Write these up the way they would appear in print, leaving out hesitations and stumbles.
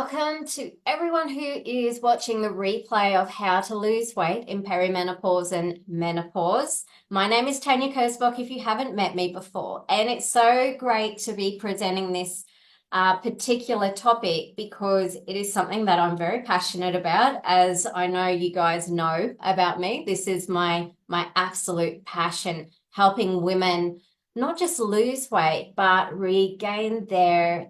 welcome to everyone who is watching the replay of how to lose weight in perimenopause and menopause. My name is Tanya Kurzbach, if you haven't met me before, and it's so great to be presenting this particular topic because it is something that I'm very passionate about. As I know you guys know about me, this is my absolute passion, helping women not just lose weight, but regain their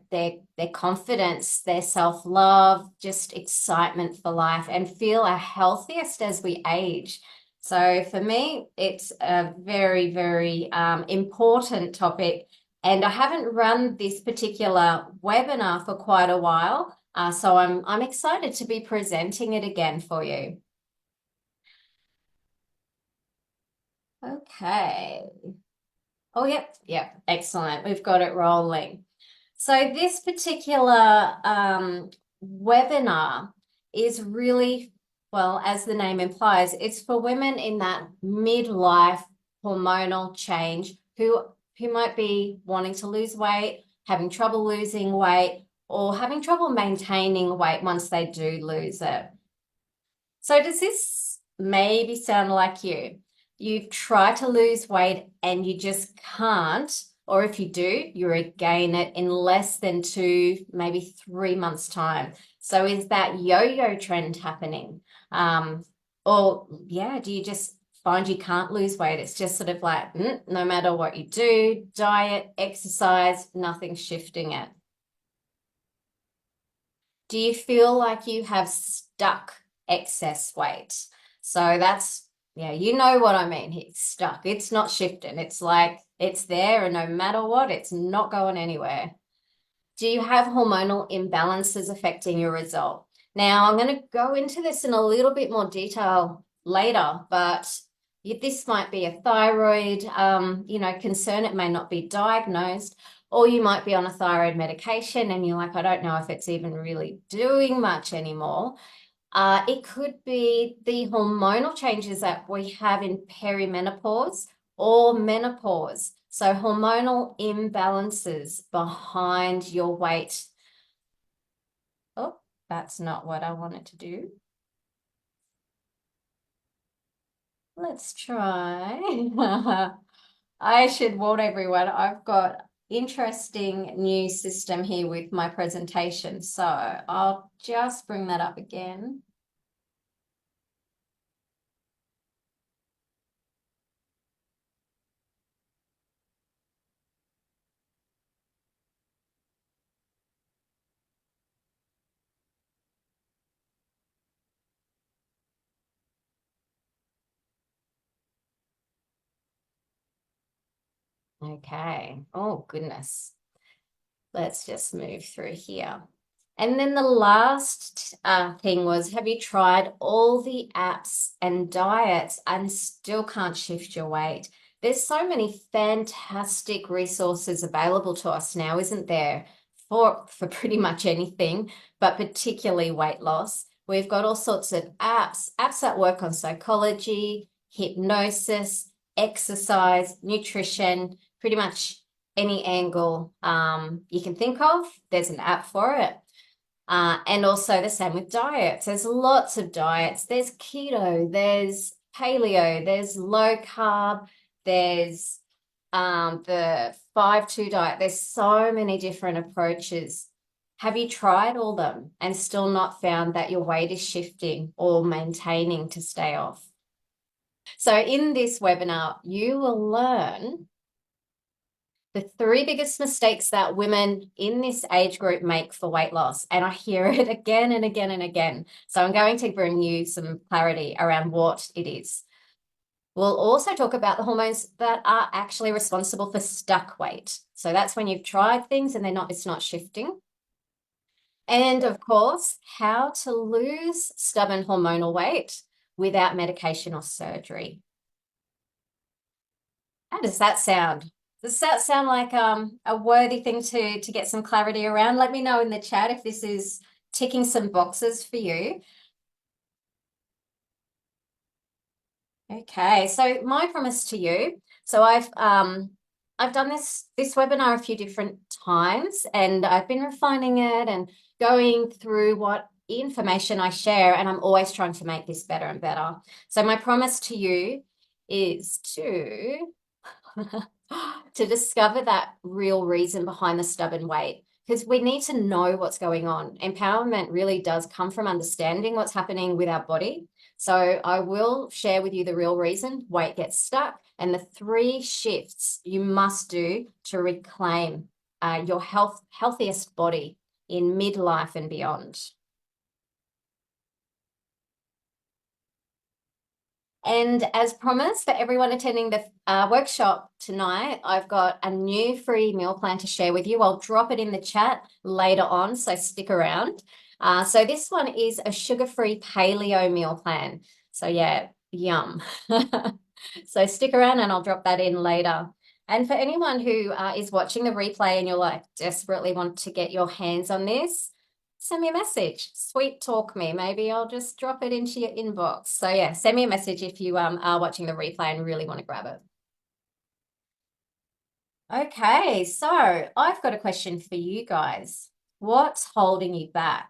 confidence, their self-love, just excitement for life, and feel our healthiest as we age. So for me, it's a very, very important topic. And I haven't run this particular webinar for quite a while, so I'm excited to be presenting it again for you. Okay. Oh, yep, excellent. We've got it rolling. So this particular webinar is really, well, as the name implies, it's for women in that midlife hormonal change who might be wanting to lose weight, having trouble losing weight, or having trouble maintaining weight once they do lose it. So does this maybe sound like you? You've tried to lose weight and you just can't, or if you do, you regain it in less than 2, maybe 3 months' time. So is that yo-yo trend happening? Or do you just find you can't lose weight? It's just sort of like, no matter what you do, diet, exercise, nothing's shifting it. Do you feel like you have stuck excess weight? So that's, you know what I mean. It's stuck. It's not shifting. It's like it's there, and no matter what, it's not going anywhere. Do you have hormonal imbalances affecting your result? Now, I'm going to go into this in a little bit more detail later, but this might be a thyroid, concern. It may not be diagnosed, or you might be on a thyroid medication and you're like, I don't know if it's even really doing much anymore. It could be the hormonal changes that we have in perimenopause or menopause. So hormonal imbalances behind your weight. Oh, that's not what I wanted to do. Let's try. I should warn everyone, I've got interesting new system here with my presentation. So I'll just bring that up again. Okay. Oh, goodness. Let's just move through here. And then the last thing was, have you tried all the apps and diets and still can't shift your weight? There's so many fantastic resources available to us now, isn't there, for pretty much anything, but particularly weight loss. We've got all sorts of apps that work on psychology, hypnosis, exercise, nutrition, pretty much any angle you can think of, there's an app for it. And also the same with diets. There's lots of diets. There's keto, there's paleo, there's low carb, there's the 5-2 diet. There's so many different approaches. Have you tried all them and still not found that your weight is shifting or maintaining to stay off? So in this webinar, you will learn the 3 biggest mistakes that women in this age group make for weight loss. And I hear it again and again and again. So I'm going to bring you some clarity around what it is. We'll also talk about the hormones that are actually responsible for stuck weight. So that's when you've tried things and it's not shifting. And of course, how to lose stubborn hormonal weight without medication or surgery. How does that sound? Does that sound like a worthy thing to get some clarity around? Let me know in the chat if this is ticking some boxes for you. Okay, so my promise to you. So I've done this webinar a few different times, and I've been refining it and going through what information I share, and I'm always trying to make this better and better. So my promise to you is to to discover that real reason behind the stubborn weight, because we need to know what's going on. Empowerment really does come from understanding what's happening with our body. So I will share with you the real reason weight gets stuck and the 3 shifts you must do to reclaim your healthiest body in midlife and beyond. And as promised, for everyone attending the workshop tonight, I've got a new free meal plan to share with you. I'll drop it in the chat later on, so stick around. So this one is a sugar-free paleo meal plan. So yeah, yum. So stick around and I'll drop that in later. And for anyone who is watching the replay and you're like desperately want to get your hands on this, send me a message, sweet talk me. Maybe I'll just drop it into your inbox. So yeah, send me a message if you are watching the replay and really want to grab it. Okay, so I've got a question for you guys. What's holding you back?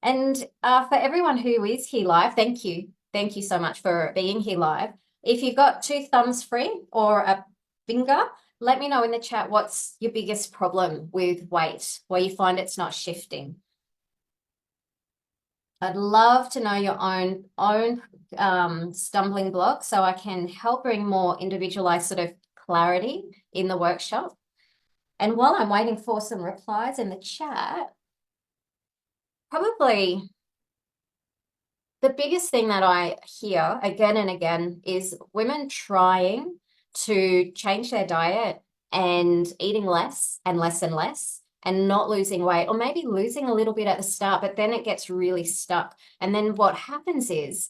And for everyone who is here live, thank you. Thank you so much for being here live. If you've got 2 thumbs free or a finger, let me know in the chat what's your biggest problem with weight, where you find it's not shifting. I'd love to know your own stumbling block so I can help bring more individualized sort of clarity in the workshop. And while I'm waiting for some replies in the chat, probably the biggest thing that I hear again and again is women trying to change their diet and eating less and less and less and not losing weight, or maybe losing a little bit at the start, but then it gets really stuck. And then what happens is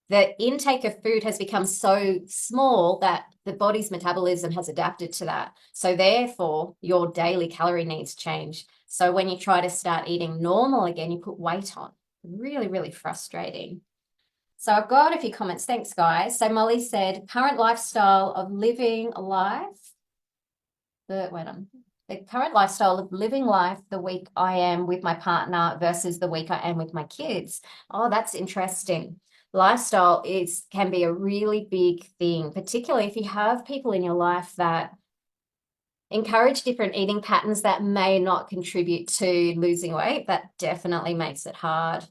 the intake of food has become so small that the body's metabolism has adapted to that. So therefore, your daily calorie needs change. So when you try to start eating normal again, you put weight on. Really, really frustrating. So I've got a few comments. Thanks, guys. So Molly said, current lifestyle of living life. The current lifestyle of living life the week I am with my partner versus the week I am with my kids. Oh, that's interesting. Lifestyle can be a really big thing, particularly if you have people in your life that encourage different eating patterns that may not contribute to losing weight. That definitely makes it hard.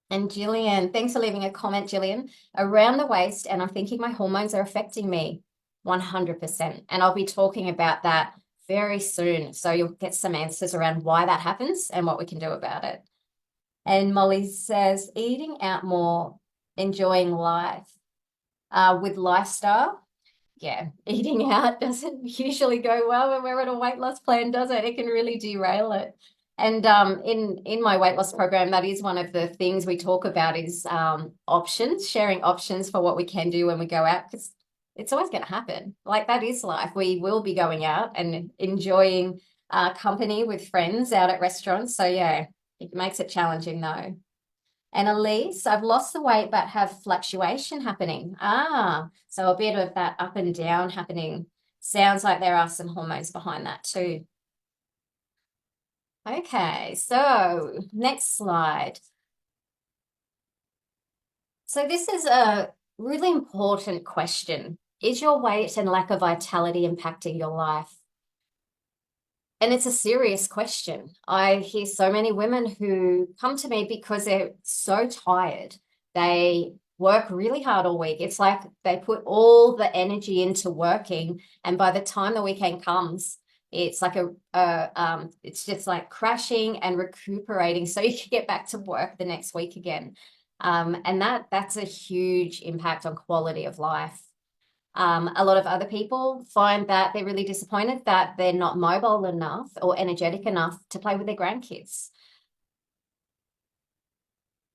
And Jillian, thanks for leaving a comment, Jillian. Around the waist, and I'm thinking my hormones are affecting me 100%. And I'll be talking about that very soon. So you'll get some answers around why that happens and what we can do about it. And Molly says, eating out more, enjoying life with lifestyle. Yeah, eating out doesn't usually go well when we're on a weight loss plan, does it? It can really derail it. And in my weight loss program, that is one of the things we talk about is options, sharing options for what we can do when we go out, because it's always going to happen. Like, that is life. We will be going out and enjoying company with friends out at restaurants. So yeah, it makes it challenging though. And Elise, I've lost the weight but have fluctuation happening. So a bit of that up and down happening. Sounds like there are some hormones behind that too. Okay, so next slide. So this is a really important question. Is your weight and lack of vitality impacting your life? And it's a serious question. I hear so many women who come to me because they're so tired. They work really hard all week. It's like they put all the energy into working, and by the time the weekend comes, it's like it's just like crashing and recuperating so you can get back to work the next week again. And that's a huge impact on quality of life. A lot of other people find that they're really disappointed that they're not mobile enough or energetic enough to play with their grandkids.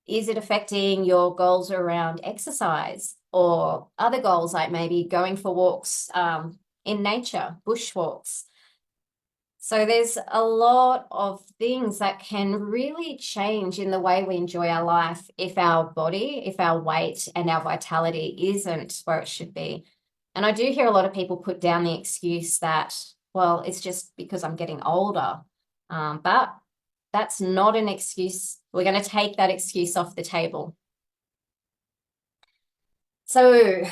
Is it affecting your goals around exercise or other goals, like maybe going for walks in nature, bushwalks? So there's a lot of things that can really change in the way we enjoy our life if our body, if our weight and our vitality isn't where it should be. And I do hear a lot of people put down the excuse that, well, it's just because I'm getting older. But That's not an excuse. We're going to take that excuse off the table. So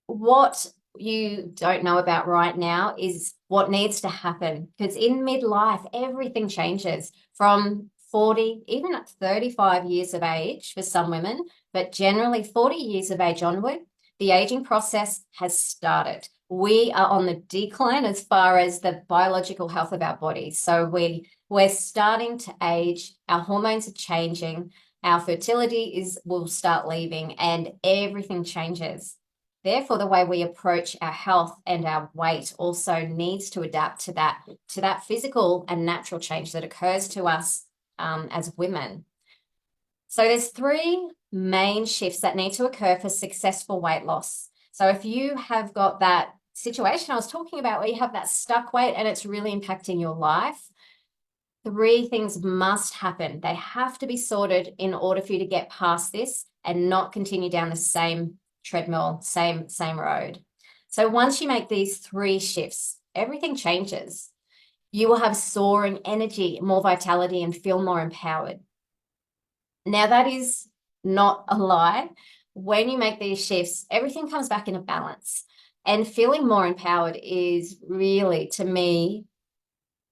what you don't know about right now is what needs to happen, because in midlife, everything changes from 40, even at 35 years of age for some women, but generally 40 years of age onward, the aging process has started. We are on the decline as far as the biological health of our bodies. So we're starting to age, our hormones are changing, our fertility will start leaving, and everything changes. Therefore, the way we approach our health and our weight also needs to adapt to that physical and natural change that occurs to us as women. So there's three main shifts that need to occur for successful weight loss. So if you have got that situation I was talking about where you have that stuck weight and it's really impacting your life, three things must happen. They have to be sorted in order for you to get past this and not continue down the same treadmill, same road. So once you make these three shifts, everything changes. You will have soaring energy, more vitality, and feel more empowered. Now, that is not a lie. When you make these shifts, everything comes back in a balance. And feeling more empowered is really, to me,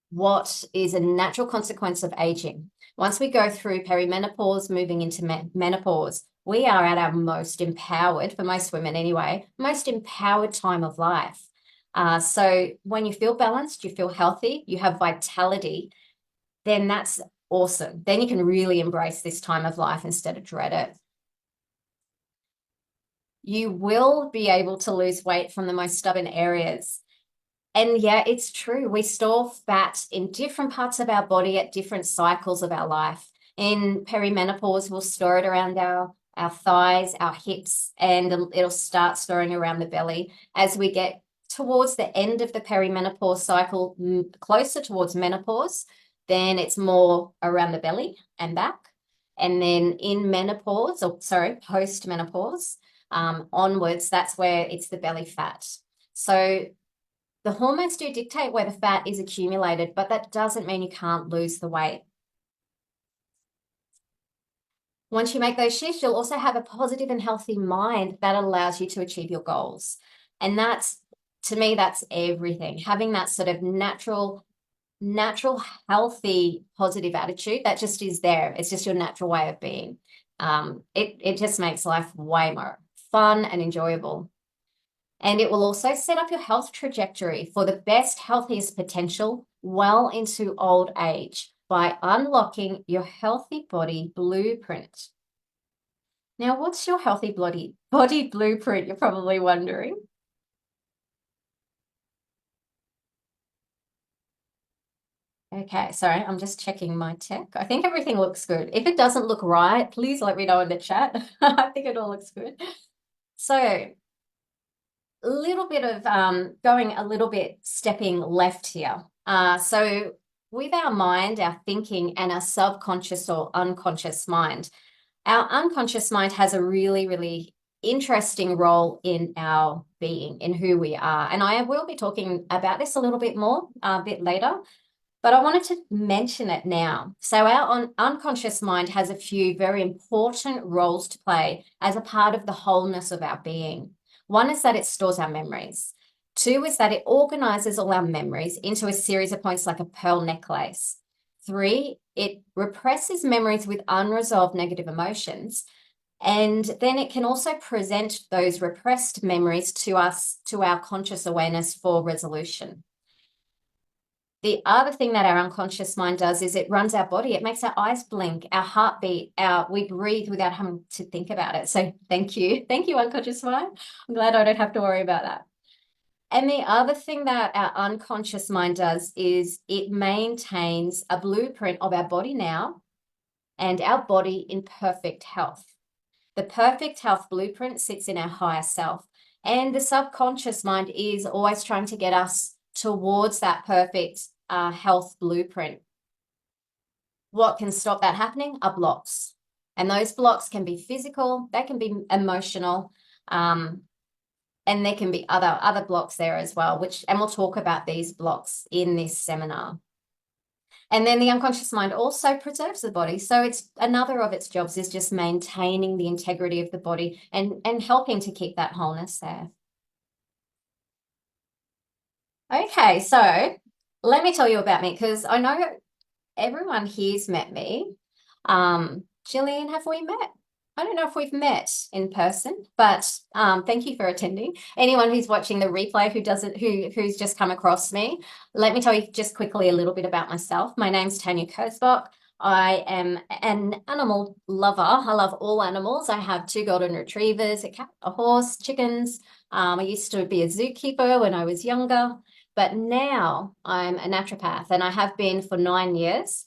what is a natural consequence of aging. Once we go through perimenopause, moving into menopause, we are at our most empowered, for most women anyway, most empowered time of life. So when you feel balanced, you feel healthy, you have vitality, then that's awesome. Then you can really embrace this time of life instead of dread it. You will be able to lose weight from the most stubborn areas. And yeah, it's true. We store fat in different parts of our body at different cycles of our life. In perimenopause, we'll store it around our thighs, our hips, and it'll start storing around the belly. As we get towards the end of the perimenopause cycle, closer towards menopause, then it's more around the belly and back. And then in menopause, post-menopause, onwards, that's where it's the belly fat. So the hormones do dictate where the fat is accumulated, but that doesn't mean you can't lose the weight. Once you make those shifts, you'll also have a positive and healthy mind that allows you to achieve your goals. And that's, to me, that's everything. Having that sort of natural, healthy, positive attitude that just is there. It's just your natural way of being. It just makes life way more fun and enjoyable. And it will also set up your health trajectory for the best, healthiest potential well into old age by unlocking your healthy body blueprint. Now, what's your healthy body blueprint, you're probably wondering? Okay, sorry, I'm just checking my tech. I think everything looks good. If it doesn't look right, please let me know in the chat. I think it all looks good. So a little bit of going a little bit stepping left here. So with our mind, our thinking, and our subconscious or unconscious mind, our unconscious mind has a really, really interesting role in our being, in who we are. And I will be talking about this a little bit more a bit later, but I wanted to mention it now. So our unconscious mind has a few very important roles to play as a part of the wholeness of our being. One is that it stores our memories. Two is that it organizes all our memories into a series of points like a pearl necklace. Three, it represses memories with unresolved negative emotions. And then it can also present those repressed memories to us, to our conscious awareness for resolution. The other thing that our unconscious mind does is it runs our body. It makes our eyes blink, our heart beat, we breathe without having to think about it. So thank you. Thank you, unconscious mind. I'm glad I don't have to worry about that. And the other thing that our unconscious mind does is it maintains a blueprint of our body now and our body in perfect health. The perfect health blueprint sits in our higher self, and the subconscious mind is always trying to get us towards that perfect health blueprint. What can stop that happening are blocks. And those blocks can be physical, they can be emotional, and there can be other blocks there as well, and we'll talk about these blocks in this seminar. And then the unconscious mind also preserves the body. So it's another of its jobs is just maintaining the integrity of the body and helping to keep that wholeness there. Okay, so let me tell you about me because I know everyone here's met me. Gillian, have we met? I don't know if we've met in person, but thank you for attending. Anyone who's watching the replay who's just come across me, let me tell you just quickly a little bit about myself. My name's Tanya Kurzbach. I am an animal lover. I love all animals. I have 2 golden retrievers, a cat, a horse, chickens. I used to be a zookeeper when I was younger, but now I'm a naturopath and I have been for 9 years,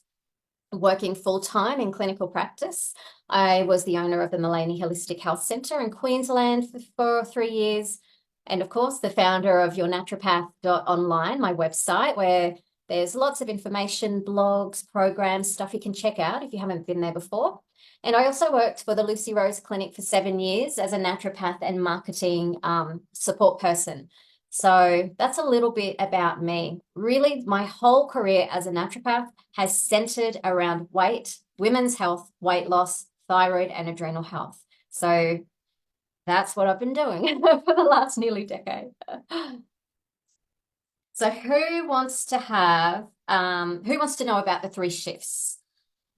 working full-time in clinical practice. I was the owner of the Mullaney Holistic Health Centre in Queensland for 3 years. And of course, the founder of yournaturopath.online, my website, where there's lots of information, blogs, programs, stuff you can check out if you haven't been there before. And I also worked for the Lucy Rose Clinic for 7 years as a naturopath and marketing support person. So that's a little bit about me. Really, my whole career as a naturopath has centered around weight, women's health, weight loss, thyroid, and adrenal health. So that's what I've been doing for the last nearly decade. So who wants to know about the 3 shifts?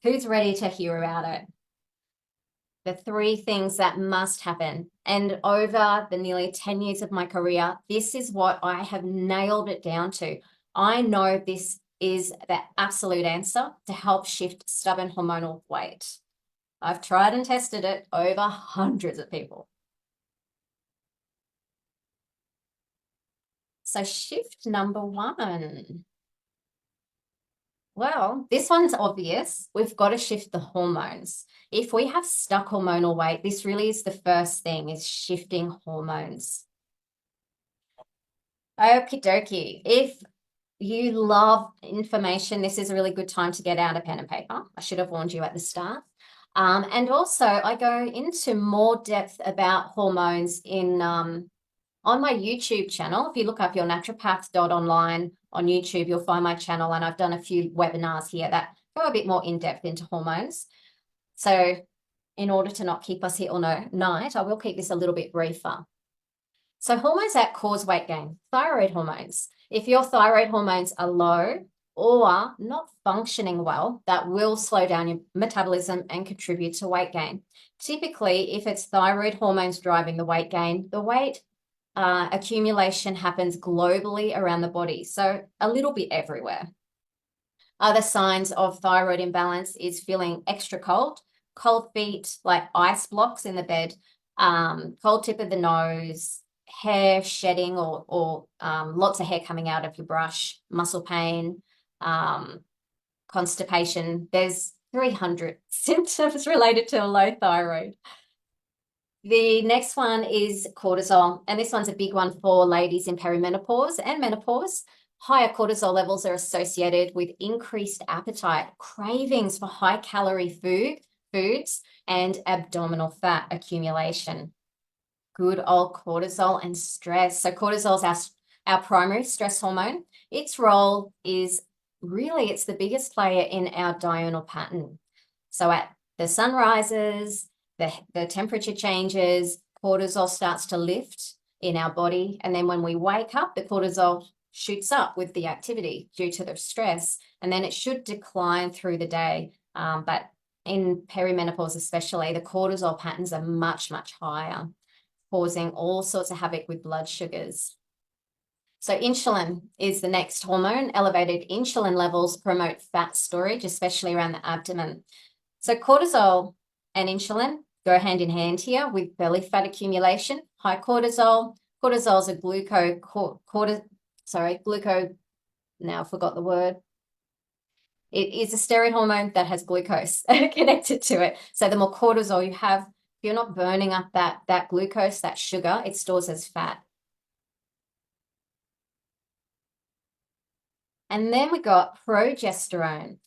Who's ready to hear about it? The 3 things that must happen. And over the nearly 10 years of my career, this is what I have nailed it down to. I know this is the absolute answer to help shift stubborn hormonal weight. I've tried and tested it over hundreds of people. So shift number 1. Well, this one's obvious. We've got to shift the hormones. If we have stuck hormonal weight, this really is the first thing, is shifting hormones. Okie dokie. If you love information, this is a really good time to get out a pen and paper. I should have warned you at the start. And also, I go into more depth about hormones on my YouTube channel. If you look up your naturopath.online on YouTube, you'll find my channel, and I've done a few webinars here that go a bit more in depth into hormones. So in order to not keep us here all night, I will keep this a little bit briefer. So hormones that cause weight gain, thyroid hormones. If your thyroid hormones are low or not functioning well, that will slow down your metabolism and contribute to weight gain. Typically, if it's thyroid hormones driving the weight gain, the weight accumulation happens globally around the body, so a little bit everywhere. Other signs of thyroid imbalance is feeling extra cold, cold feet, like ice blocks in the bed, cold tip of the nose, hair shedding or lots of hair coming out of your brush, muscle pain, constipation. There's 300 symptoms related to a low thyroid. The next one is cortisol, and this one's a big one for ladies in perimenopause and menopause. Higher cortisol levels are associated with increased appetite, cravings for high-calorie foods, and abdominal fat accumulation. Good old cortisol and stress. So cortisol is our primary stress hormone. Its role is really, it's the biggest player in our diurnal pattern. So at the sun rises, the temperature changes, cortisol starts to lift in our body. And then when we wake up, the cortisol shoots up with the activity due to the stress. And then it should decline through the day. But in perimenopause especially, the cortisol patterns are much, much higher, causing all sorts of havoc with blood sugars. So insulin is the next hormone. Elevated insulin levels promote fat storage, especially around the abdomen. So cortisol and insulin go hand in hand here with belly fat accumulation. High cortisol. Cortisol is a now I forgot the word. It is a steroid hormone that has glucose connected to it. So the more cortisol you have, if you're not burning up that glucose, that sugar, it stores as fat. And then we got progesterone.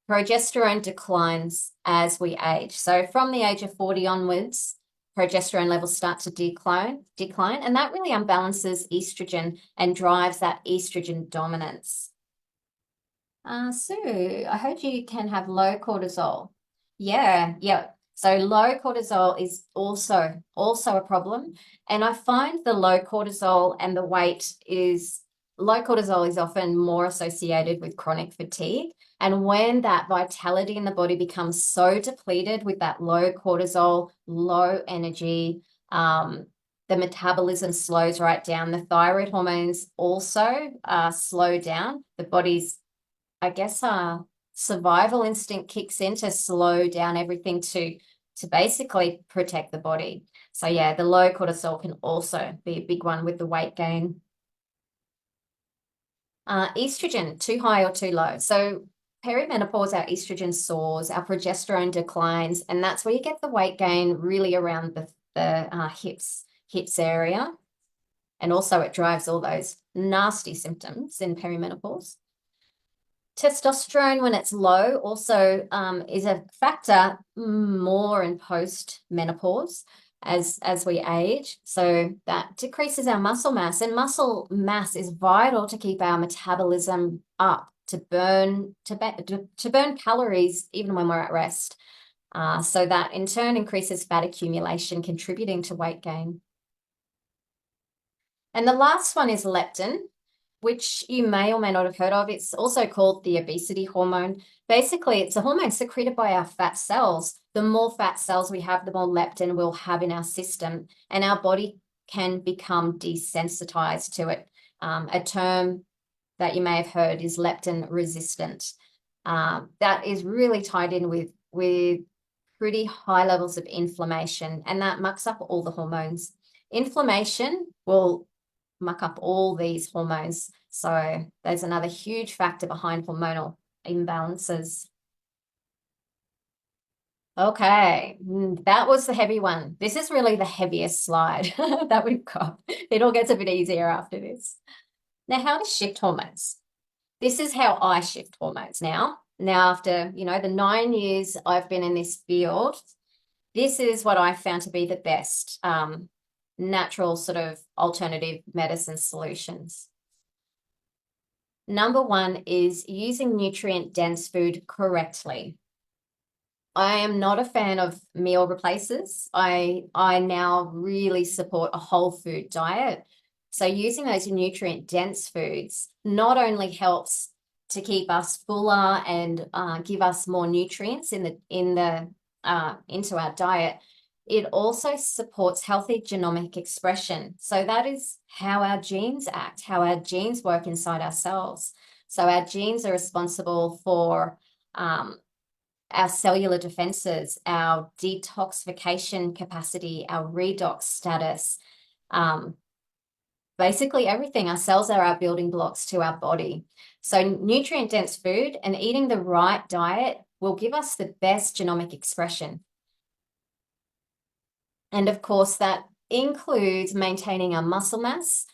Progesterone declines as we age. So from the age of 40 onwards, progesterone levels start to decline, and that really unbalances estrogen and drives that estrogen dominance. Sue, I heard you can have low cortisol. Yeah, yeah. So low cortisol is also a problem. And I find the low cortisol and the weight is low cortisol is often more associated with chronic fatigue. And when that vitality in the body becomes so depleted with that low cortisol, low energy, the metabolism slows right down. The thyroid hormones also slow down. The body's I guess survival instinct kicks in to slow down everything to basically protect the body. So yeah, the low cortisol can also be a big one with the weight gain. Estrogen, too high or too low. So perimenopause, our estrogen soars, our progesterone declines, and that's where you get the weight gain really around the hips area. And also it drives all those nasty symptoms in perimenopause. Testosterone, when it's low, also is a factor more in post-menopause as we age. So that decreases our muscle mass, and muscle mass is vital to keep our metabolism up, to burn calories even when we're at rest. So that in turn increases fat accumulation, contributing to weight gain. And the last one is leptin, which you may or may not have heard of. It's also called the obesity hormone. Basically, it's a hormone secreted by our fat cells. The more fat cells we have, the more leptin we'll have in our system, and our body can become desensitized to it. A term that you may have heard is leptin resistant. That is really tied in with pretty high levels of inflammation, and that mucks up all the hormones. Inflammation will muck up all these hormones. So there's another huge factor behind hormonal imbalances. Okay, that was the heavy one. This is really the heaviest slide that we've got. It all gets a bit easier after this. Now, how to shift hormones. This is how I shift hormones now. Now, after, the 9 years I've been in this field, this is what I found to be the best natural sort of alternative medicine solutions. Number one is using nutrient-dense food correctly. I am not a fan of meal replacers. I now really support a whole food diet. So using those nutrient-dense foods not only helps to keep us fuller and give us more nutrients into our diet, it also supports healthy genomic expression. So that is how our genes act, how our genes work inside our cells. So our genes are responsible for our cellular defenses, our detoxification capacity, our redox status, basically everything. Our cells are our building blocks to our body. So nutrient-dense food and eating the right diet will give us the best genomic expression. And of course, that includes maintaining our muscle mass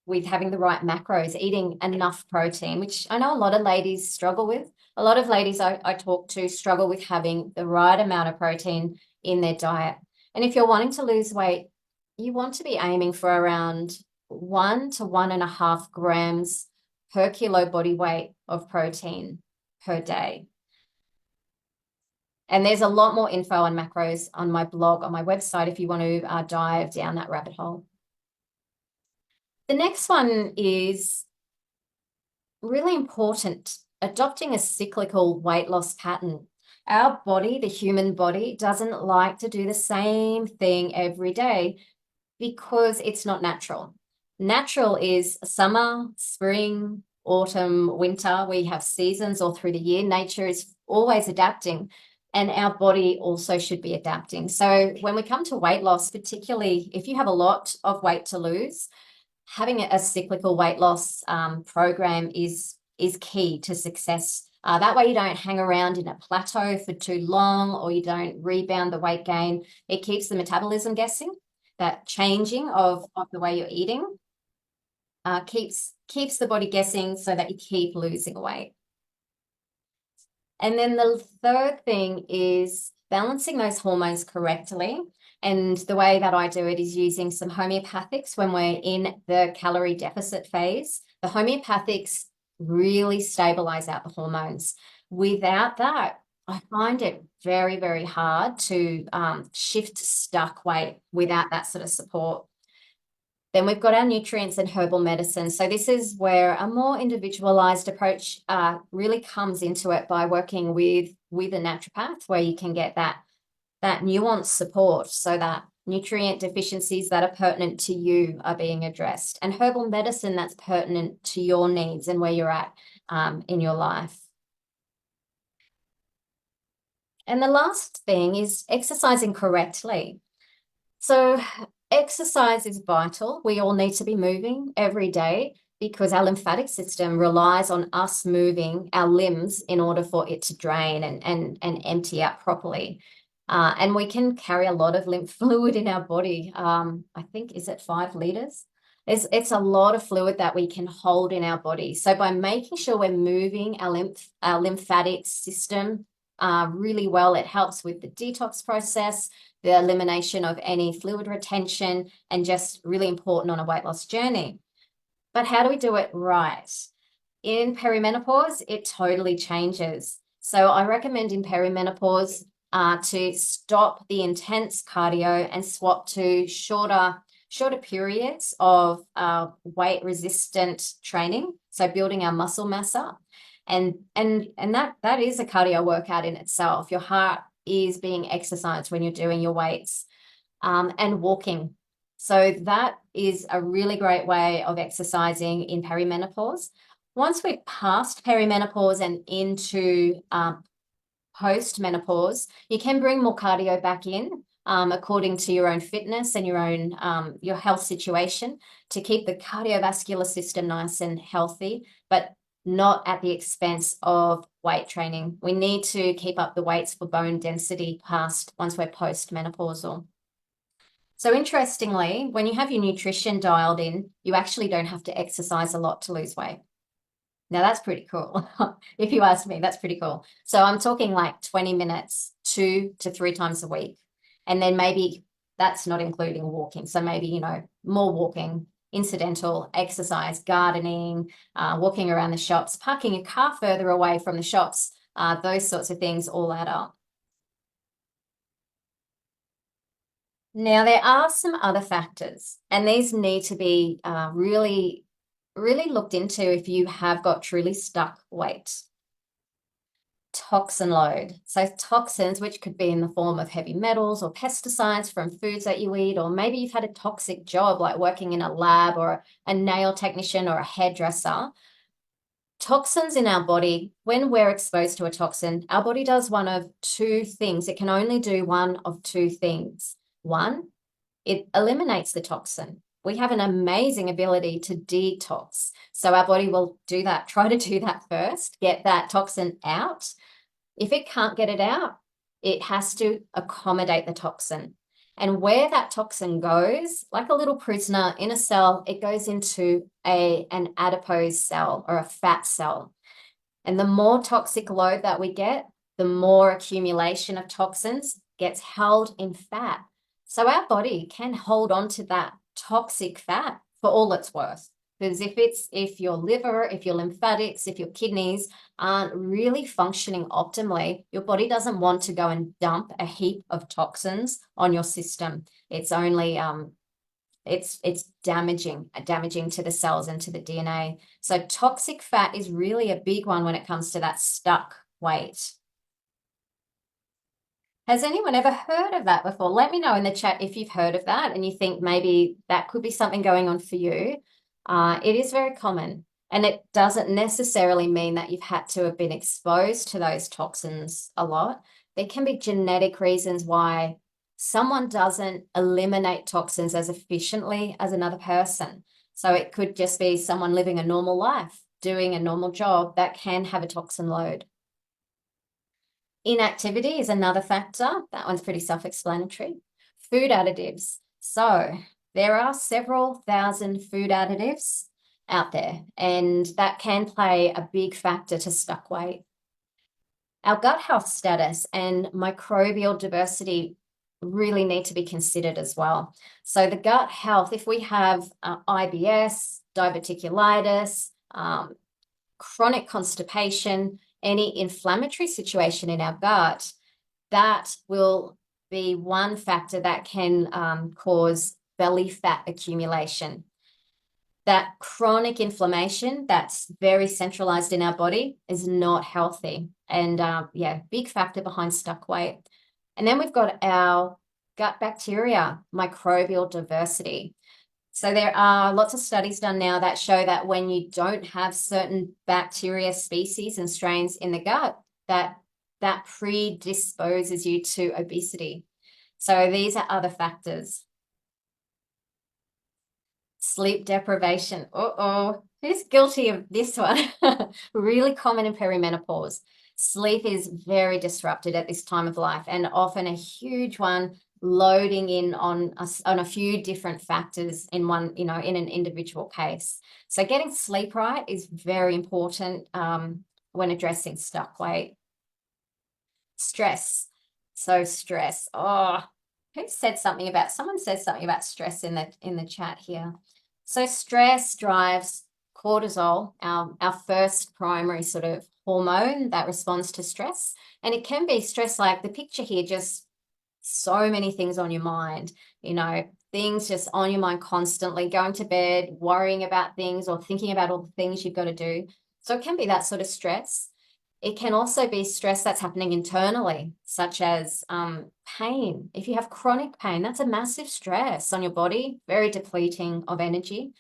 with having the right macros, eating enough protein, which I know a lot of ladies struggle with. A lot of ladies I talk to struggle with having the right amount of protein in their diet. And if you're wanting to lose weight, you want to be aiming for around 1 to 1.5 grams per kilo body weight of protein per day. And there's a lot more info on macros on my blog, on my website, if you want to dive down that rabbit hole. The next one is really important, adopting a cyclical weight loss pattern. Our body, the human body, doesn't like to do the same thing every day because it's not natural. Natural is summer, spring, autumn, winter. We have seasons all through the year. Nature is always adapting, and our body also should be adapting. So when we come to weight loss, particularly if you have a lot of weight to lose, having a cyclical weight loss program is key to success. That way you don't hang around in a plateau for too long, or you don't rebound the weight gain. It keeps the metabolism guessing. That changing of the way you're eating keeps the body guessing so that you keep losing weight. And then the third thing is balancing those hormones correctly. And the way that I do it is using some homeopathics when we're in the calorie deficit phase. The homeopathics really stabilize out the hormones. Without that, I find it very, very hard to shift stuck weight without that sort of support. Then we've got our nutrients and herbal medicine. So this is where a more individualized approach really comes into it by working with a naturopath, where you can get that nuanced support so that nutrient deficiencies that are pertinent to you are being addressed, and herbal medicine that's pertinent to your needs and where you're at in your life. And the last thing is exercising correctly. So exercise is vital. We all need to be moving every day because our lymphatic system relies on us moving our limbs in order for it to drain and empty out properly. And we can carry a lot of lymph fluid in our body. I think, is it 5 liters? It's a lot of fluid that we can hold in our body. So by making sure we're moving our lymphatic system really well, it helps with the detox process, the elimination of any fluid retention, and just really important on a weight loss journey. But how do we do it right? In perimenopause, it totally changes. So I recommend in perimenopause to stop the intense cardio and swap to shorter periods of weight resistant training. So building our muscle mass up. And that is a cardio workout in itself. Your heart is being exercised when you're doing your weights, and walking. So that is a really great way of exercising in perimenopause. Once we're past perimenopause and into post-menopause, you can bring more cardio back in according to your own fitness and your own your health situation, to keep the cardiovascular system nice and healthy, but not at the expense of weight training. We need to keep up the weights for bone density once we're post-menopausal. So interestingly, when you have your nutrition dialed in, you actually don't have to exercise a lot to lose weight. Now that's pretty cool. If you ask me, that's pretty cool. So I'm talking like 20 minutes, 2 to 3 times a week. And then maybe that's not including walking. So maybe, more walking, incidental exercise, gardening, walking around the shops, parking a car further away from the shops, those sorts of things all add up. Now, there are some other factors, and these need to be really looked into if you have got truly stuck weight. Toxin load. So toxins, which could be in the form of heavy metals or pesticides from foods that you eat, or maybe you've had a toxic job like working in a lab or a nail technician or a hairdresser. Toxins in our body, when we're exposed to a toxin, our body does one of 2 things. It can only do one of 2 things. One, it eliminates the toxin. We have an amazing ability to detox. So our body will do that, try to do that first, get that toxin out. If it can't get it out, it has to accommodate the toxin. And where that toxin goes, like a little prisoner in a cell, it goes into an adipose cell or a fat cell. And the more toxic load that we get, the more accumulation of toxins gets held in fat. So our body can hold on to that toxic fat for all it's worth. Because if your liver, if your lymphatics, if your kidneys aren't really functioning optimally, your body doesn't want to go and dump a heap of toxins on your system. It's only it's damaging to the cells and to the DNA. So toxic fat is really a big one when it comes to that stuck weight. Has anyone ever heard of that before? Let me know in the chat if you've heard of that and you think maybe that could be something going on for you. It is very common, and it doesn't necessarily mean that you've had to have been exposed to those toxins a lot. There can be genetic reasons why someone doesn't eliminate toxins as efficiently as another person. So it could just be someone living a normal life, doing a normal job that can have a toxin load. Inactivity is another factor. That one's pretty self-explanatory. Food additives. So there are several thousand food additives out there, and that can play a big factor to stuck weight. Our gut health status and microbial diversity really need to be considered as well. So the gut health, if we have IBS, diverticulitis, chronic constipation, any inflammatory situation in our gut, that will be one factor that can cause belly fat accumulation. That chronic inflammation that's very centralized in our body is not healthy. And yeah, big factor behind stuck weight. And then we've got our gut bacteria, microbial diversity. So there are lots of studies done now that show that when you don't have certain bacteria species and strains in the gut, that predisposes you to obesity. So these are other factors. Sleep deprivation. Uh-oh. Who's guilty of this one? Really common in perimenopause. Sleep is very disrupted at this time of life, and often a huge one, loading in on a few different factors in one, in an individual case. So getting sleep right is very important when addressing stuck weight. Stress. So stress. Oh, someone said something about stress in the chat here. So stress drives cortisol, our first primary sort of hormone that responds to stress. And it can be stress like the picture here, just so many things on your mind, things just on your mind constantly, going to bed, worrying about things or thinking about all the things you've got to do. So it can be that sort of stress. It can also be stress that's happening internally, such as pain. If you have chronic pain, that's a massive stress on your body, very depleting of energy.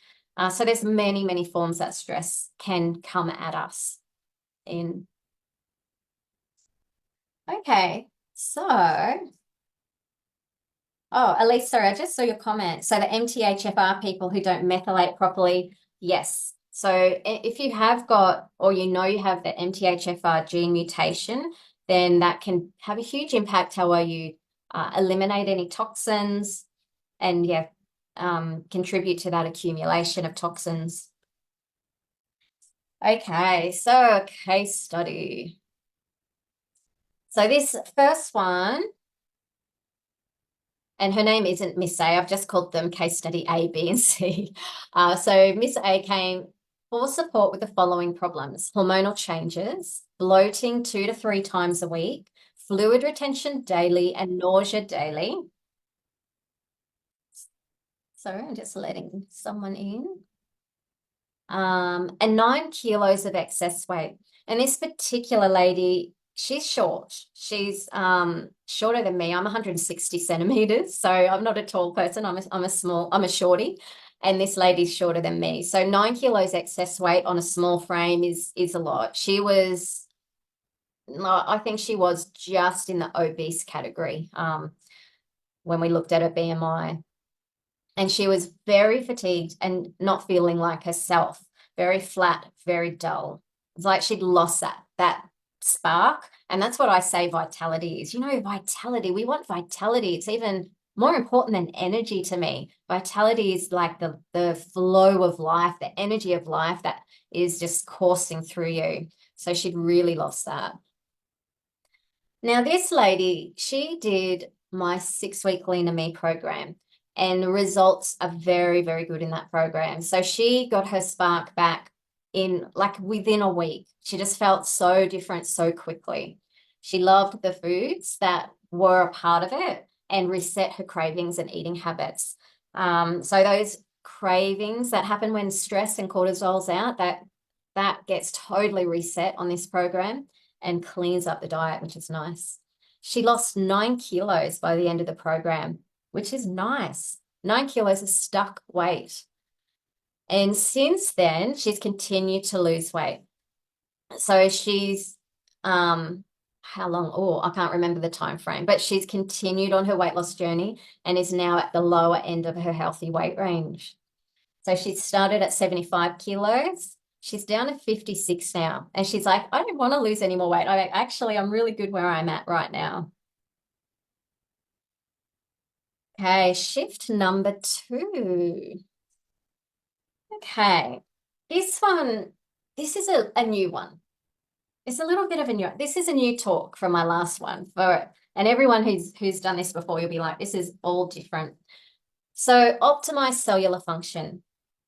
So there's many, many forms that stress can come at us in. Okay, so, Elise, sorry, I just saw your comment. So the MTHFR people who don't methylate properly, yes. So if you have got, or you have the MTHFR gene mutation, then that can have a huge impact how well you eliminate any toxins and contribute to that accumulation of toxins. Okay, so case study. So this first one, and her name isn't Miss A. I've just called them case study A, B, and C. So Miss A came for support with the following problems: hormonal changes, bloating 2 to 3 times a week, fluid retention daily, and nausea daily. Sorry, I'm just letting someone in. And 9 kilos of excess weight. And this particular lady, she's short. She's shorter than me. I'm 160 centimeters, so I'm not a tall person. I'm a shorty, and this lady's shorter than me. So 9 kilos excess weight on a small frame is a lot. I think she was just in the obese category when we looked at her BMI. And she was very fatigued and not feeling like herself, very flat, very dull. It's like she'd lost that spark. And that's what I say vitality is. Vitality, we want vitality. It's even more important than energy to me. Vitality is like the flow of life, the energy of life that is just coursing through you. So she'd really lost that. Now, this lady, she did my 6-week Lean Me program, and the results are very, very good in that program. So she got her spark back within a week. She just felt so different so quickly. She loved the foods that were a part of it and reset her cravings and eating habits. So those cravings that happen when stress and cortisol's out, that gets totally reset on this program and cleans up the diet, which is nice. She lost 9 kilos by the end of the program, which is nice. 9 kilos of stuck weight. And since then, she's continued to lose weight. So she's, how long? Oh, I can't remember the time frame, but she's continued on her weight loss journey and is now at the lower end of her healthy weight range. So she started at 75 kilos. She's down to 56 now. And she's like, I don't want to lose any more weight. I'm really good where I'm at right now. Okay, shift number 2. Okay, this is a new one. It's a little bit of this is a new talk from my last one and everyone who's done this before, you'll be like, this is all different. So optimize cellular function.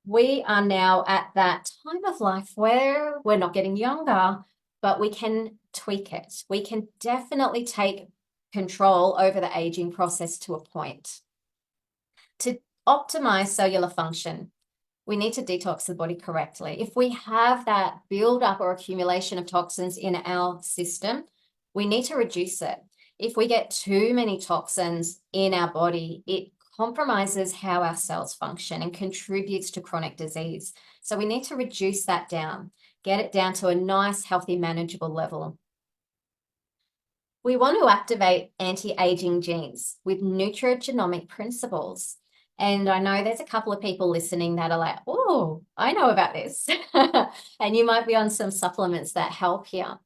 we are now at that time of life where we're not getting younger, but we can tweak it. We can definitely take control over the aging process to a point. To optimize cellular function, we need to detox the body correctly. If we have that buildup or accumulation of toxins in our system, we need to reduce it. If we get too many toxins in our body, it compromises how our cells function and contributes to chronic disease. So we need to reduce that down, get it down to a nice, healthy, manageable level. We want to activate anti-aging genes with nutrigenomic principles. And I know there's a couple of people listening that are like, oh, I know about this. And you might be on some supplements that help here.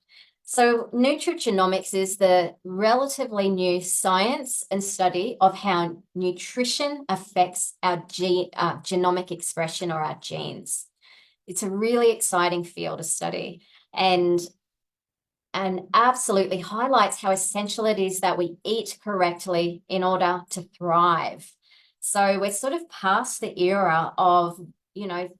So nutrigenomics is the relatively new science and study of how nutrition affects our genomic expression or our genes. It's a really exciting field of study and absolutely highlights how essential it is that we eat correctly in order to thrive. So we're sort of past the era of,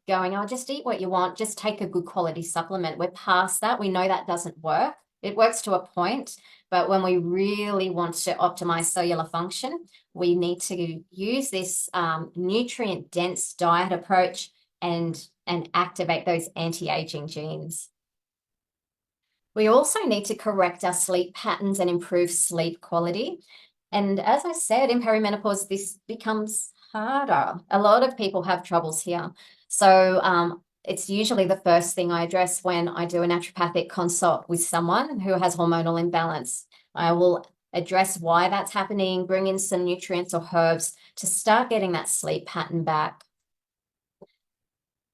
going, oh, just eat what you want, just take a good quality supplement. We're past that. We know that doesn't work. It works to a point, but when we really want to optimize cellular function, we need to use this nutrient-dense diet approach and activate those anti-aging genes. We also need to correct our sleep patterns and improve sleep quality. And as I said, in perimenopause, this becomes harder. A lot of people have troubles here. So it's usually the first thing I address when I do a naturopathic consult with someone who has hormonal imbalance. I will address why that's happening, bring in some nutrients or herbs to start getting that sleep pattern back.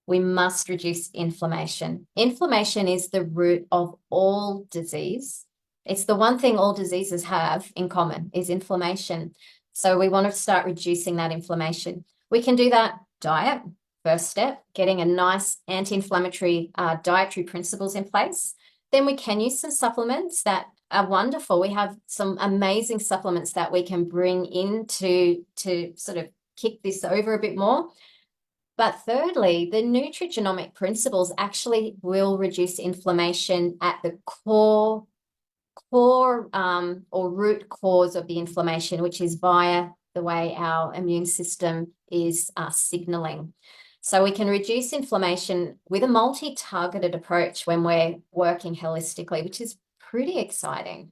We must reduce inflammation. Inflammation is the root of all disease. It's the one thing all diseases have in common is inflammation. So we want to start reducing that inflammation. We can do that diet, first step, getting a nice anti-inflammatory dietary principles in place. Then we can use some supplements that are wonderful. We have some amazing supplements that we can bring in to sort of kick this over a bit more. But thirdly, the nutrigenomic principles actually will reduce inflammation at the core or root cause of the inflammation, which is via the way our immune system is signaling. So we can reduce inflammation with a multi-targeted approach when we're working holistically, which is pretty exciting.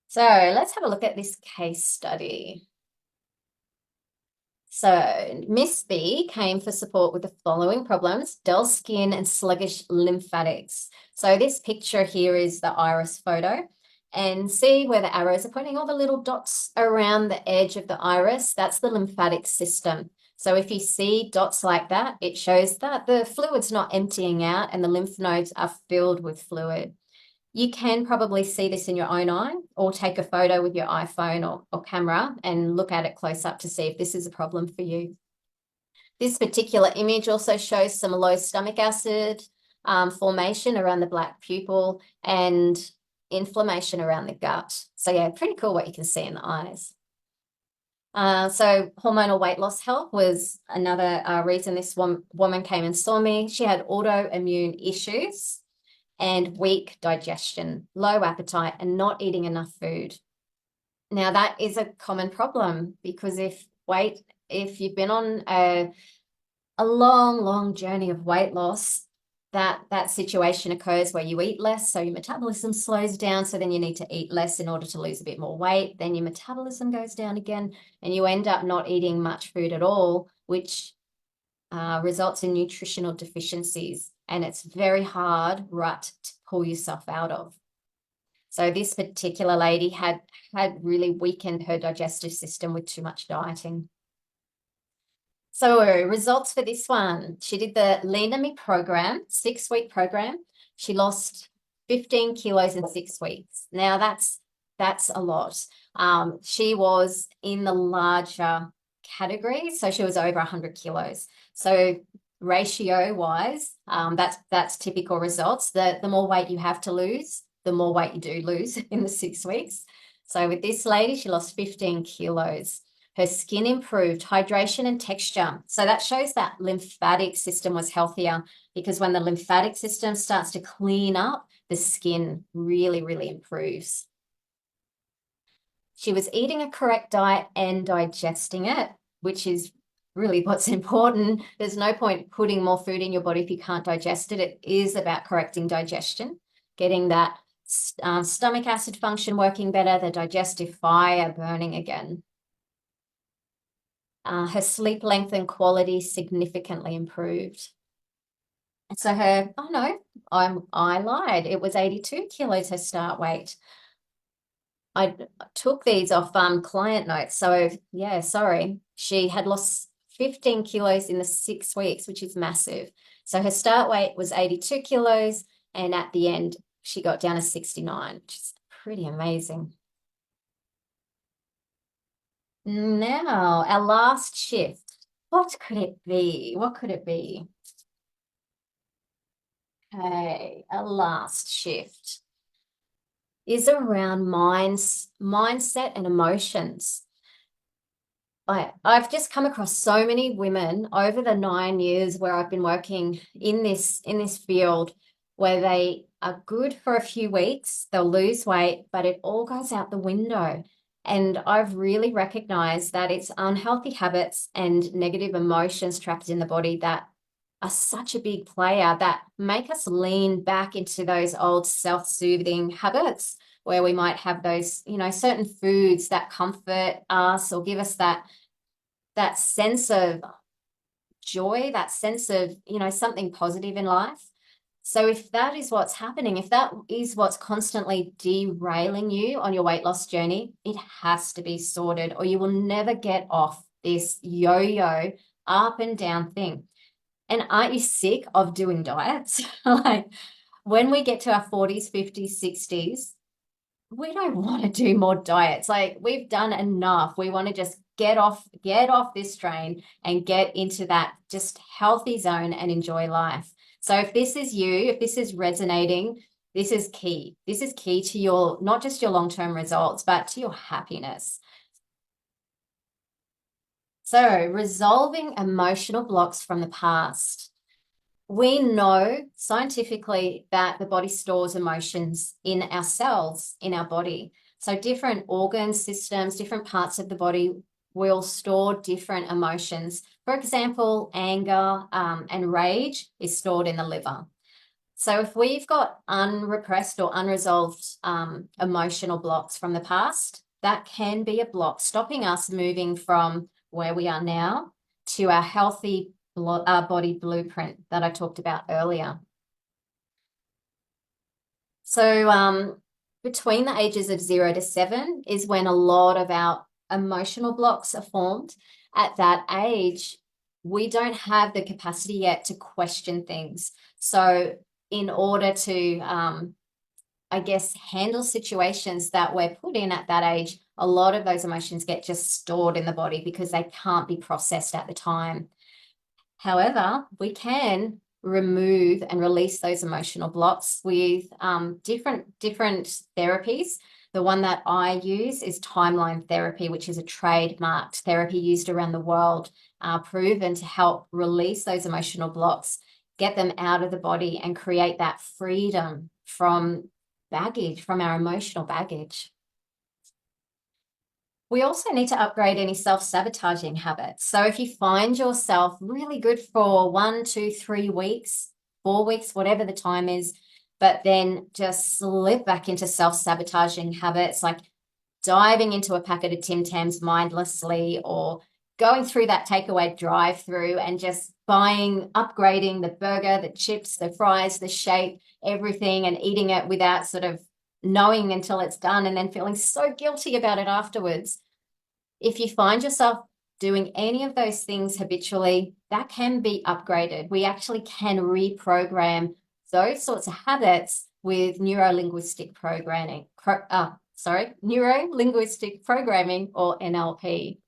So let's have a look at this case study. So Miss B came for support with the following problems: dull skin and sluggish lymphatics. So this picture here is the iris photo, and see where the arrows are pointing, all the little dots around the edge of the iris, that's the lymphatic system. So if you see dots like that, it shows that the fluid's not emptying out and the lymph nodes are filled with fluid. You can probably see this in your own eye or take a photo with your iPhone or camera and look at it close up to see if this is a problem for you. This particular image also shows some low stomach acid formation around the black pupil and inflammation around the gut. So yeah, pretty cool what you can see in the eyes. So hormonal weight loss help was another reason this woman came and saw me. She had autoimmune issues and weak digestion, low appetite, and not eating enough food. Now, that is a common problem because if you've been on a long journey of weight loss, that situation occurs where you eat less, so your metabolism slows down, so then you need to eat less in order to lose a bit more weight. Then your metabolism goes down again, and you end up not eating much food at all, which results in nutritional deficiencies, and it's very hard rut to pull yourself out of. So this particular lady had really weakened her digestive system with too much dieting. So results for this one, she did the Lean Me program, 6-week program. She lost 15 kilos in 6 weeks. Now that's a lot. She was in the larger category, so she was over 100 kilos. So ratio wise, that's typical results. The more weight you have to lose, the more weight you do lose in the 6 weeks. So with this lady, she lost 15 kilos. Her skin improved, hydration and texture. So that shows that lymphatic system was healthier, because when the lymphatic system starts to clean up, the skin really, really improves. She was eating a correct diet and digesting it, which is really what's important. There's no point putting more food in your body if you can't digest it. It is about correcting digestion, getting that stomach acid function working better, the digestive fire burning again. Her sleep length and quality significantly improved. So her, oh no, I lied. It was 82 kilos, her start weight. I took these off client notes. So yeah, sorry. She had lost 15 kilos in the 6 weeks, which is massive. So her start weight was 82 kilos, and at the end, she got down to 69, which is pretty amazing. Now, our last shift. What could it be? What could it be? Okay, our last shift is around mindset and emotions. I've just come across so many women over the 9 years where I've been working in this field, where they are good for a few weeks, they'll lose weight, but it all goes out the window. And I've really recognized that it's unhealthy habits and negative emotions trapped in the body that are such a big player, that make us lean back into those old self-soothing habits, where we might have those, certain foods that comfort us or give us that sense of joy, that sense of, something positive in life. So if that is what's happening, if that is what's constantly derailing you on your weight loss journey, it has to be sorted, or you will never get off this yo-yo up and down thing. And aren't you sick of doing diets? Like, when we get to our 40s, 50s, 60s, we don't want to do more diets. Like, we've done enough. We want to just get off this train and get into that just healthy zone and enjoy life. So if this is you, if this is resonating, this is key. This is key to your, not just your long-term results, but to your happiness. So resolving emotional blocks from the past. We know scientifically that the body stores emotions in our cells, in our body. So different organ systems, different parts of the body will store different emotions. For example, anger and rage is stored in the liver. So if we've got unrepressed or unresolved emotional blocks from the past, that can be a block stopping us moving from where we are now to our healthy body blueprint that I talked about earlier. So between the ages of 0 to 7 is when a lot of our emotional blocks are formed. At that age, we don't have the capacity yet to question things. So in order to, I guess, handle situations that we're put in at that age, a lot of those emotions get just stored in the body because they can't be processed at the time. However, we can remove and release those emotional blocks with different therapies. The one that I use is timeline therapy, which is a trademarked therapy used around the world, proven to help release those emotional blocks, get them out of the body, and create that freedom from baggage, from our emotional baggage. We also need to upgrade any self-sabotaging habits. So if you find yourself really good for 1, 2, 3 weeks, 4 weeks, whatever the time is, but then just slip back into self-sabotaging habits, like diving into a packet of Tim Tams mindlessly, or going through that takeaway drive-through and just upgrading the burger, the chips, the fries, the shake, everything, and eating it without sort of knowing until it's done and then feeling so guilty about it afterwards. If you find yourself doing any of those things habitually, that can be upgraded. We actually can reprogram those sorts of habits with neuro-linguistic programming, neuro-linguistic programming, or NLP.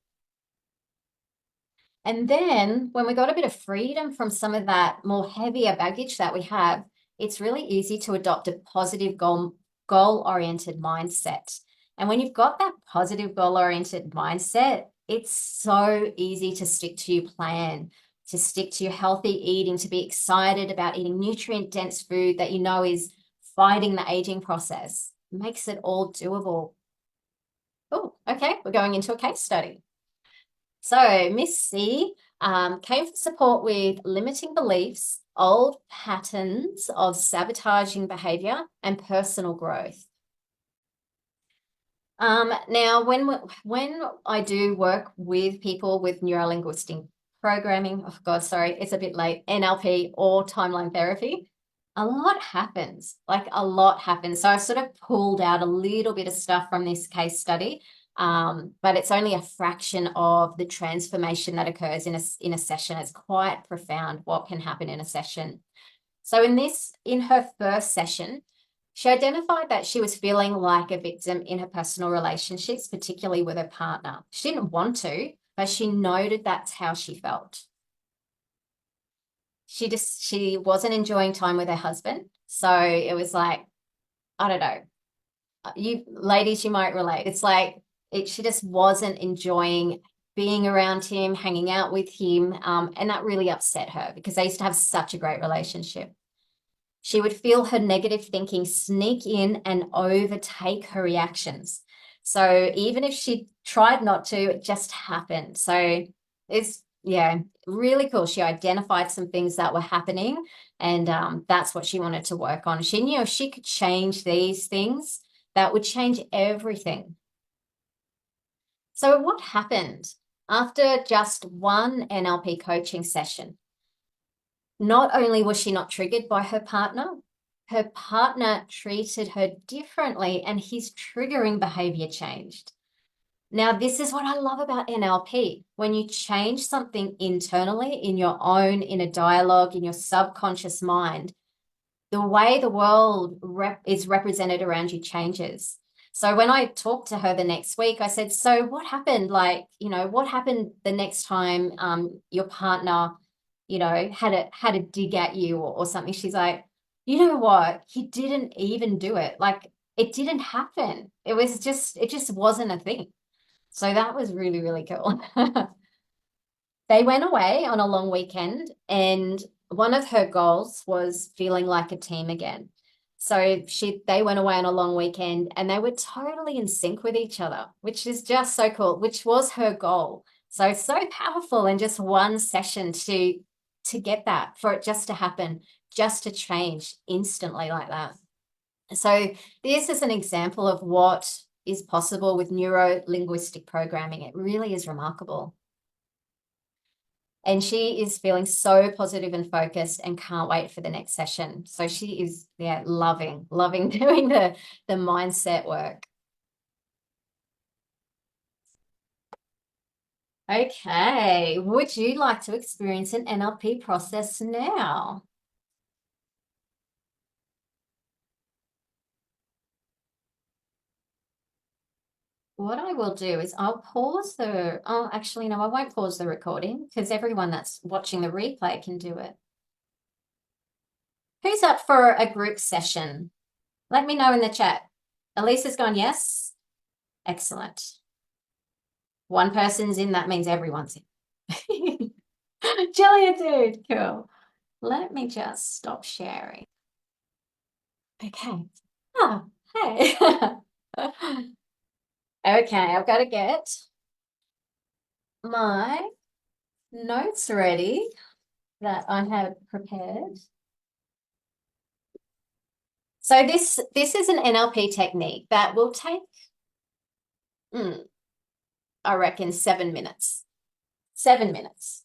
And then when we got a bit of freedom from some of that more heavier baggage that we have, it's really easy to adopt a positive goal-oriented mindset. And when you've got that positive goal-oriented mindset, It's so easy to stick to your plan, to stick to your healthy eating, to be excited about eating nutrient-dense food that you know is fighting the aging process. It makes it all doable. Oh, okay, we're going into a case study. So Miss C came for support with limiting beliefs, old patterns of sabotaging behavior, and personal growth. Now, when I do work with people with neurolinguistic programming, oh God, sorry, it's a bit late, NLP or timeline therapy, a lot happens, like a lot happens. So I've sort of pulled out a little bit of stuff from this case study, but it's only a fraction of the transformation that occurs in a session. It's quite profound what can happen in a session. So in her first session, she identified that she was feeling like a victim in her personal relationships, particularly with her partner. She didn't want to, but she noted that's how she felt. She wasn't enjoying time with her husband. So it was like, I don't know, you ladies, you might relate. It's like she just wasn't enjoying being around him, hanging out with him. And that really upset her because they used to have such a great relationship. She would feel her negative thinking sneak in and overtake her reactions. So even if she tried not to, it just happened. So it's, yeah, really cool. She identified some things that were happening, and that's what she wanted to work on. She knew if she could change these things, that would change everything. So what happened after just one NLP coaching session? Not only was she not triggered by her partner treated her differently and his triggering behavior changed. Now, this is what I love about NLP. When you change something internally in your own inner dialogue, in your subconscious mind, the way the world is represented around you changes. So when I talked to her the next week, I said, so what happened? Like, what happened the next time your partner had a dig at you or something? She's like, you know what? He didn't even do it. Like, it didn't happen. It just wasn't a thing. So that was really, really cool. They went away on a long weekend, and one of her goals was feeling like a team again. So they went away on a long weekend and they were totally in sync with each other, which is just so cool, which was her goal. So powerful in just one session to get that, for it just to happen, just to change instantly like that. So this is an example of what is possible with neuro-linguistic programming. It really is remarkable. And she is feeling so positive and focused and can't wait for the next session. So she is, yeah, loving doing the mindset work. Okay, would you like to experience an NLP process now? What I will do is I'll pause oh, actually, no, I won't pause the recording because everyone that's watching the replay can do it. Who's up for a group session? Let me know in the chat. Elisa's gone, yes. Excellent. One person's in, that means everyone's in. Julia, dude, cool. Let me just stop sharing. Okay. Oh, hey. Okay, I've got to get my notes ready that I have prepared. So this is an NLP technique that will take, I reckon, 7 minutes. 7 minutes.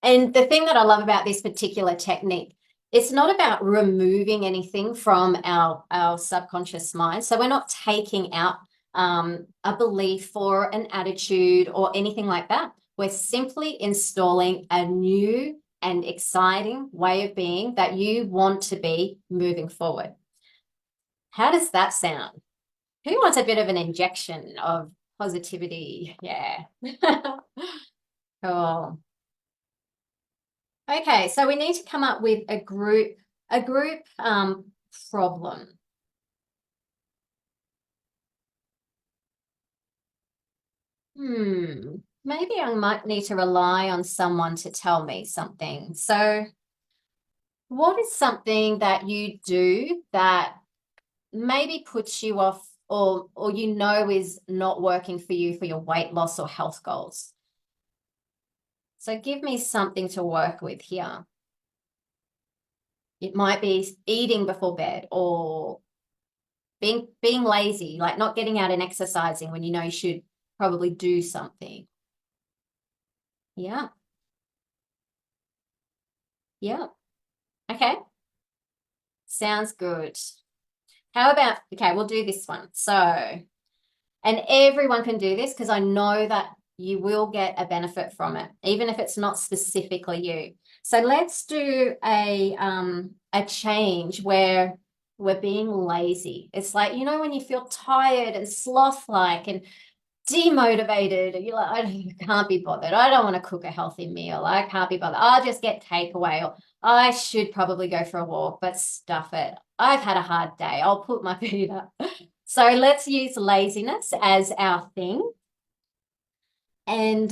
And the thing that I love about this particular technique, it's not about removing anything from our subconscious mind. So we're not taking out a belief or an attitude or anything like that. We're simply installing a new and exciting way of being that you want to be moving forward. How does that sound? Who wants a bit of an injection of positivity? Yeah. Cool. Okay, so we need to come up with a group problem. Maybe I might need to rely on someone to tell me something. So, what is something that you do that maybe puts you off or you know is not working for you for your weight loss or health goals? So give me something to work with here. It might be eating before bed or being lazy, like not getting out and exercising when you know you should probably do something. Yeah. Yeah. Okay. Sounds good. How about, okay, we'll do this one. So, and everyone can do this because I know that you will get a benefit from it, even if it's not specifically you. So let's do a change where we're being lazy. It's like, you know, when you feel tired and sloth-like and demotivated, and you're like, I can't be bothered. I don't want to cook a healthy meal. I can't be bothered. I'll just get takeaway, or I should probably go for a walk, but stuff it. I've had a hard day. I'll put my feet up. So let's use laziness as our thing. And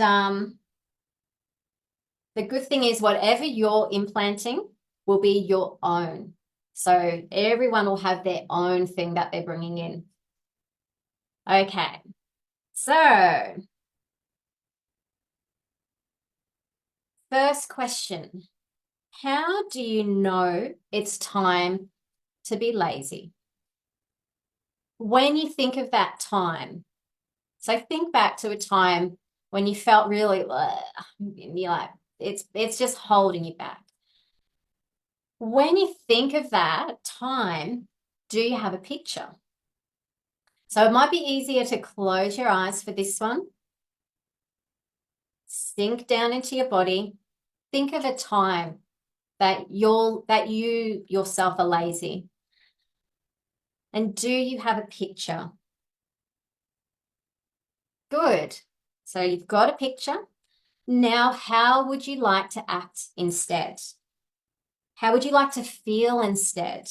the good thing is, whatever you're implanting will be your own. So everyone will have their own thing that they're bringing in. Okay. So, first question. How do you know it's time to be lazy? When you think of that time, so think back to a time when you felt really, you're like, it's just holding you back. When you think of that time, do you have a picture? So it might be easier to close your eyes for this one. Sink down into your body. Think of a time that you yourself are lazy. And do you have a picture? Good. So you've got a picture. Now, how would you like to act instead? How would you like to feel instead?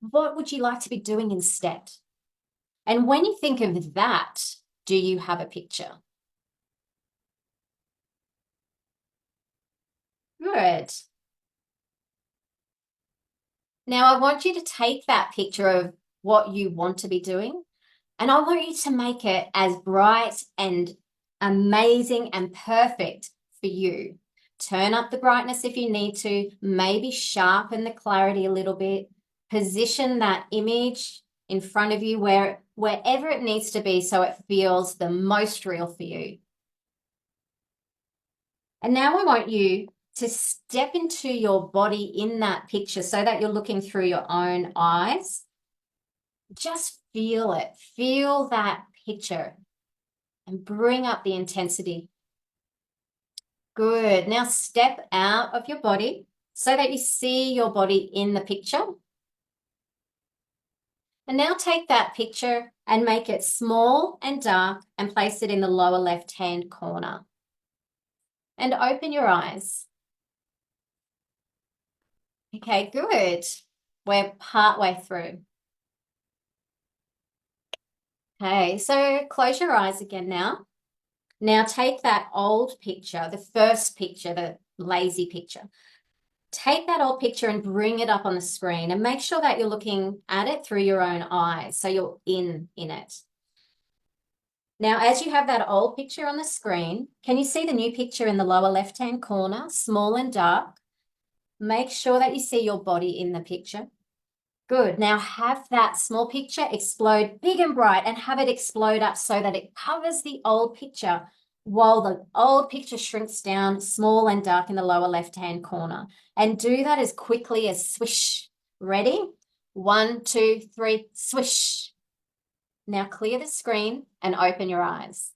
What would you like to be doing instead? And when you think of that, do you have a picture? Good. Now, I want you to take that picture of what you want to be doing, and I want you to make it as bright and amazing and perfect for you. Turn up the brightness if you need to, maybe sharpen the clarity a little bit, position that image in front of you wherever it needs to be so it feels the most real for you. And now I want you to step into your body in that picture so that you're looking through your own eyes. Just feel it. Feel that picture and bring up the intensity. Good. Now step out of your body so that you see your body in the picture. And now take that picture and make it small and dark and place it in the lower left-hand corner. And open your eyes. Okay, good. We're partway through. Okay, so close your eyes again now. Now take that old picture, the first picture, the lazy picture. Take that old picture and bring it up on the screen and make sure that you're looking at it through your own eyes, so you're in it. Now, as you have that old picture on the screen, can you see the new picture in the lower left-hand corner, small and dark? Make sure that you see your body in the picture. Good. Now have that small picture explode big and bright and have it explode up so that it covers the old picture while the old picture shrinks down small and dark in the lower left-hand corner. And do that as quickly as swish. Ready? 1, 2, 3, swish. Now clear the screen and open your eyes.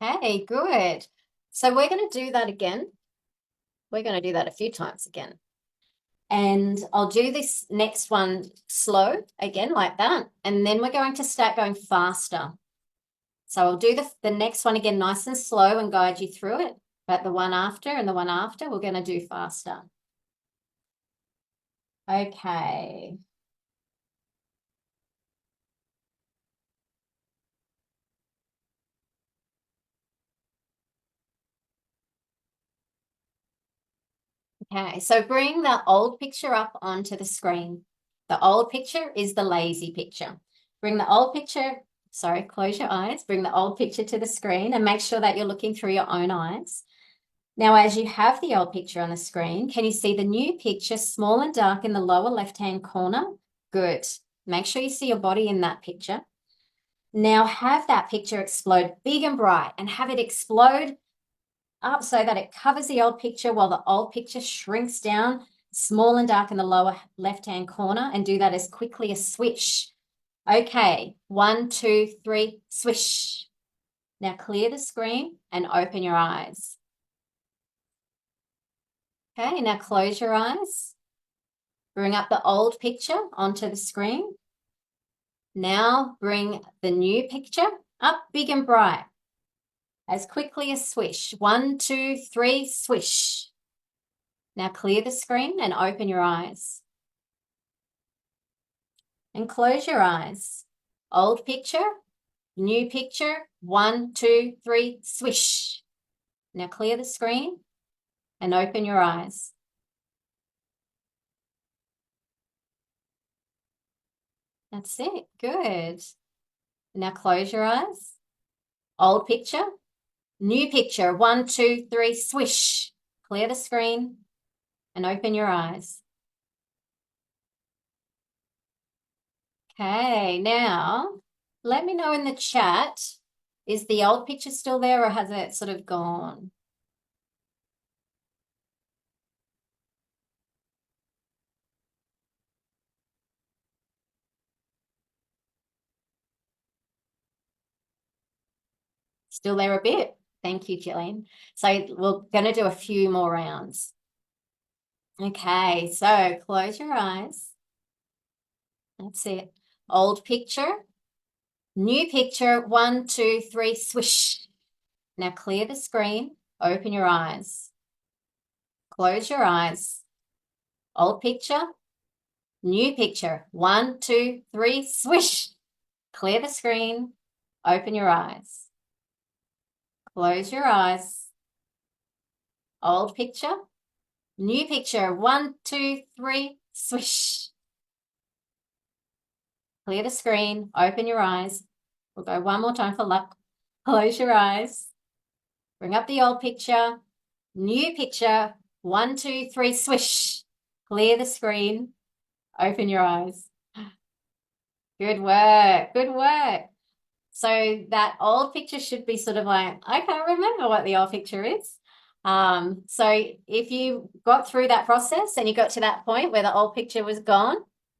Okay, good. So we're going to do that again. We're going to do that a few times again. And I'll do this next one slow again like that. And then we're going to start going faster. So I'll do the next one again nice and slow and guide you through it. But the one after and the one after, we're going to do faster. Okay. Okay, so bring the old picture up onto the screen. The old picture is the lazy picture. Bring the old picture, sorry, close your eyes. Bring the old picture to the screen and make sure that you're looking through your own eyes. Now, as you have the old picture on the screen, can you see the new picture small and dark in the lower left-hand corner? Good. Make sure you see your body in that picture. Now have that picture explode big and bright and have it explode up so that it covers the old picture while the old picture shrinks down small and dark in the lower left-hand corner, and do that as quickly as swish. Okay, 1, 2, 3, swish. Now clear the screen and open your eyes. Okay, now close your eyes. Bring up the old picture onto the screen. Now bring the new picture up big and bright as quickly as swish. 1, 2, 3, swish. Now clear the screen and open your eyes. And close your eyes. Old picture, new picture, 1, 2, 3, swish. Now clear the screen and open your eyes. That's it, good. Now close your eyes. Old picture, new picture, 1, 2, 3, swish. Clear the screen and open your eyes. Okay, now let me know in the chat, is the old picture still there or has it sort of gone? Still there a bit. Thank you, Gillian. So we're going to do a few more rounds. Okay, so close your eyes. That's it. Old picture, new picture, 1, 2, 3, swish. Now clear the screen, open your eyes. Close your eyes. Old picture, new picture, 1, 2, 3, swish. Clear the screen, open your eyes. Close your eyes. Old picture, new picture, 1, 2, 3, swish. Clear the screen, open your eyes. We'll go one more time for luck. Close your eyes. Bring up the old picture, new picture, 1, 2, 3, swish. Clear the screen, open your eyes. Good work, good work. So that old picture should be sort of like, I can't remember what the old picture is. So if you got through that process and you got to that point where the old picture was gone,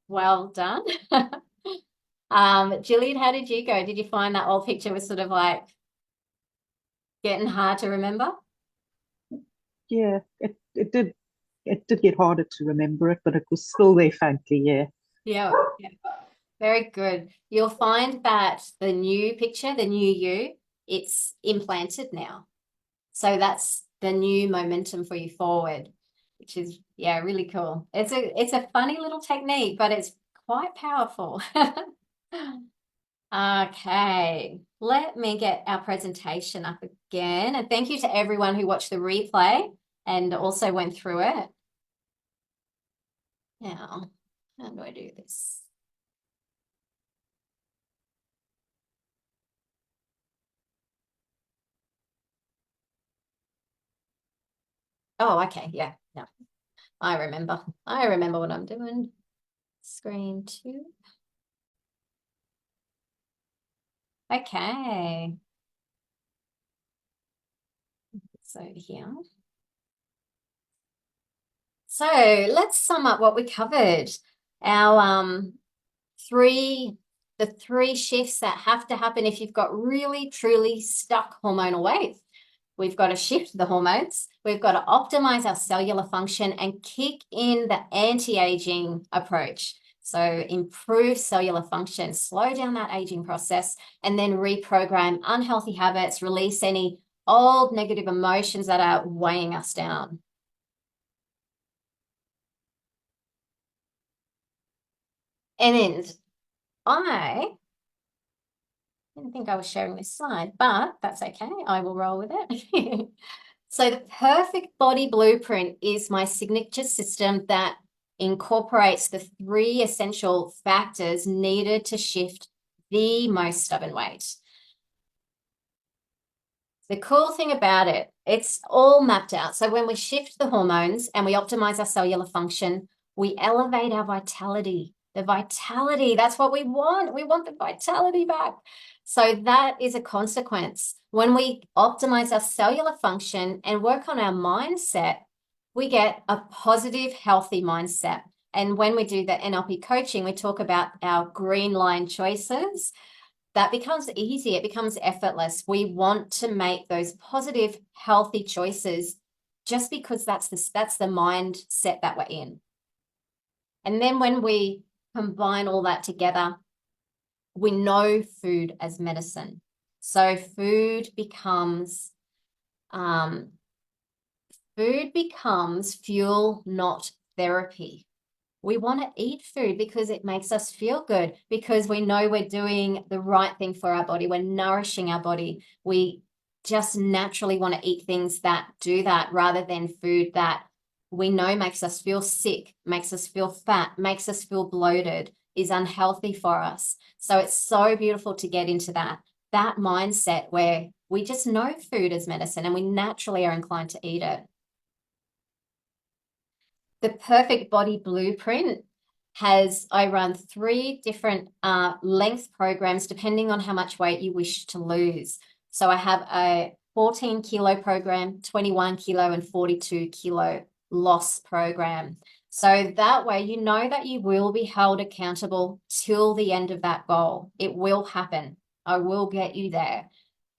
well done. Gillian, how did you go? Did you find that old picture was sort of like getting hard to remember? Yeah, it did get harder to remember it, but it was still there faintly, yeah. Yeah, very good. You'll find that the new picture, the new you, it's implanted now. So that's the new momentum for you forward, which is, yeah, really cool. It's a funny little technique, but it's quite powerful. Okay, let me get our presentation up again. And thank you to everyone who watched the replay and also went through it. Now, how do I do this? Oh, okay, yeah, no, I remember. I remember what I'm doing. Screen 2. Okay. So here. So let's sum up what we covered. Our the three shifts that have to happen if you've got really truly stuck hormonal weight. We've got to shift the hormones. We've got to optimize our cellular function and kick in the anti-aging approach. So improve cellular function, slow down that aging process, and then reprogram unhealthy habits, release any old negative emotions that are weighing us down. And then I didn't think I was sharing this slide, but that's okay. I will roll with it. So the perfect body blueprint is my signature system that incorporates the 3 essential factors needed to shift the most stubborn weight. The cool thing about it, it's all mapped out. So when we shift the hormones and we optimize our cellular function, we elevate our vitality. The vitality, that's what we want. We want the vitality back. So that is a consequence. When we optimize our cellular function and work on our mindset, we get a positive, healthy mindset. And when we do the NLP coaching, we talk about our green line choices. That becomes easy. It becomes effortless. We want to make those positive, healthy choices just because that's the mindset that we're in. And then when we combine all that together, we know food as medicine. So food becomes fuel, not therapy. We want to eat food because it makes us feel good, because we know we're doing the right thing for our body. We're nourishing our body. We just naturally want to eat things that do that rather than food that we know makes us feel sick, makes us feel fat, makes us feel bloated, is unhealthy for us. So it's so beautiful to get into that mindset where we just know food is medicine and we naturally are inclined to eat it. The perfect body blueprint I run 3 different length programs depending on how much weight you wish to lose. So I have a 14 kilo program, 21 kilo and 42 kilo loss program. So that way you know that you will be held accountable till the end of that goal. It will happen. I will get you there.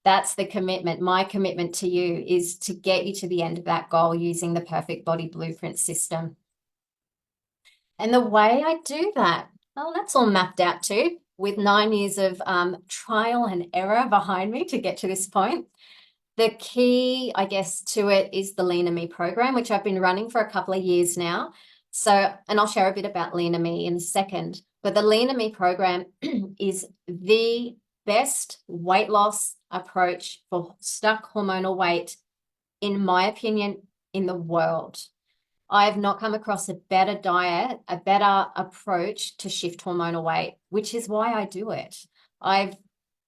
That's the commitment. My commitment to you is to get you to the end of that goal using the perfect body blueprint system. And the way I do that, well, that's all mapped out too, with 9 years of trial and error behind me to get to this point. The key, I guess, to it is the Leaner Me program, which I've been running for a couple of years now. So, and I'll share a bit about Leaner Me in a second. But the Leaner Me program is the best weight loss approach for stuck hormonal weight, in my opinion, in the world. I have not come across a better diet, a better approach to shift hormonal weight, which is why I do it. I've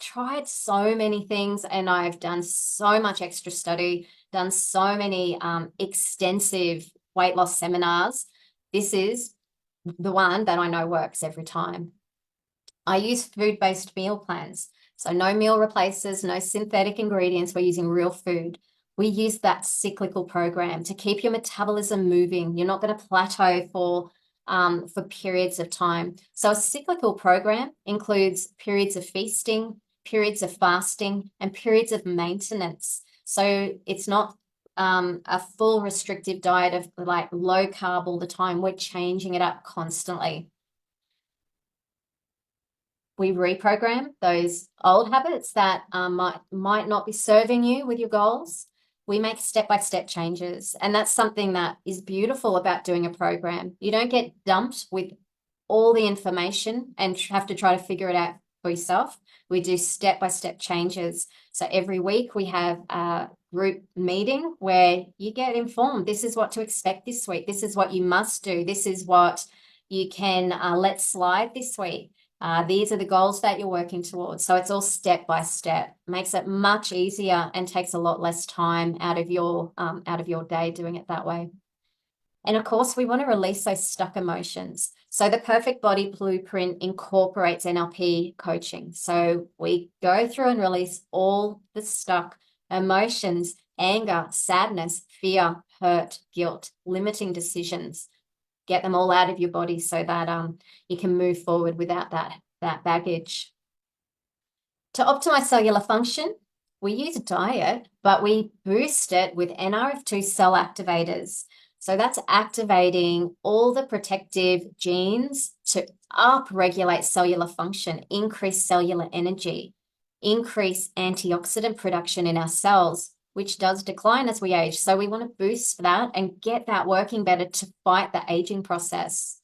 tried so many things and I've done so much extra study, done so many extensive weight loss seminars. This is the one that I know works every time. I use food-based meal plans. So no meal replacers, no synthetic ingredients. We're using real food. We use that cyclical program to keep your metabolism moving. You're not going to plateau for periods of time. So a cyclical program includes periods of feasting, periods of fasting, and periods of maintenance. So it's not a full restrictive diet of like low carb all the time. We're changing it up constantly. We reprogram those old habits that might not be serving you with your goals. We make step-by-step changes. And that's something that is beautiful about doing a program. You don't get dumped with all the information and have to try to figure it out for yourself. We do step-by-step changes. So every week we have a group meeting where you get informed. This is what to expect this week. This is what you must do. This is what you can let slide this week. These are the goals that you're working towards. So it's all step by step. Makes it much easier and takes a lot less time out of your day doing it that way. And of course, we want to release those stuck emotions. So the Perfect Body Blueprint incorporates NLP coaching. So we go through and release all the stuck emotions, anger, sadness, fear, hurt, guilt, limiting decisions. Get them all out of your body so that you can move forward without that baggage. To optimize cellular function, we use a diet, but we boost it with NRF2 cell activators. So that's activating all the protective genes to upregulate cellular function, increase cellular energy, increase antioxidant production in our cells, which does decline as we age. So we want to boost that and get that working better to fight the aging process.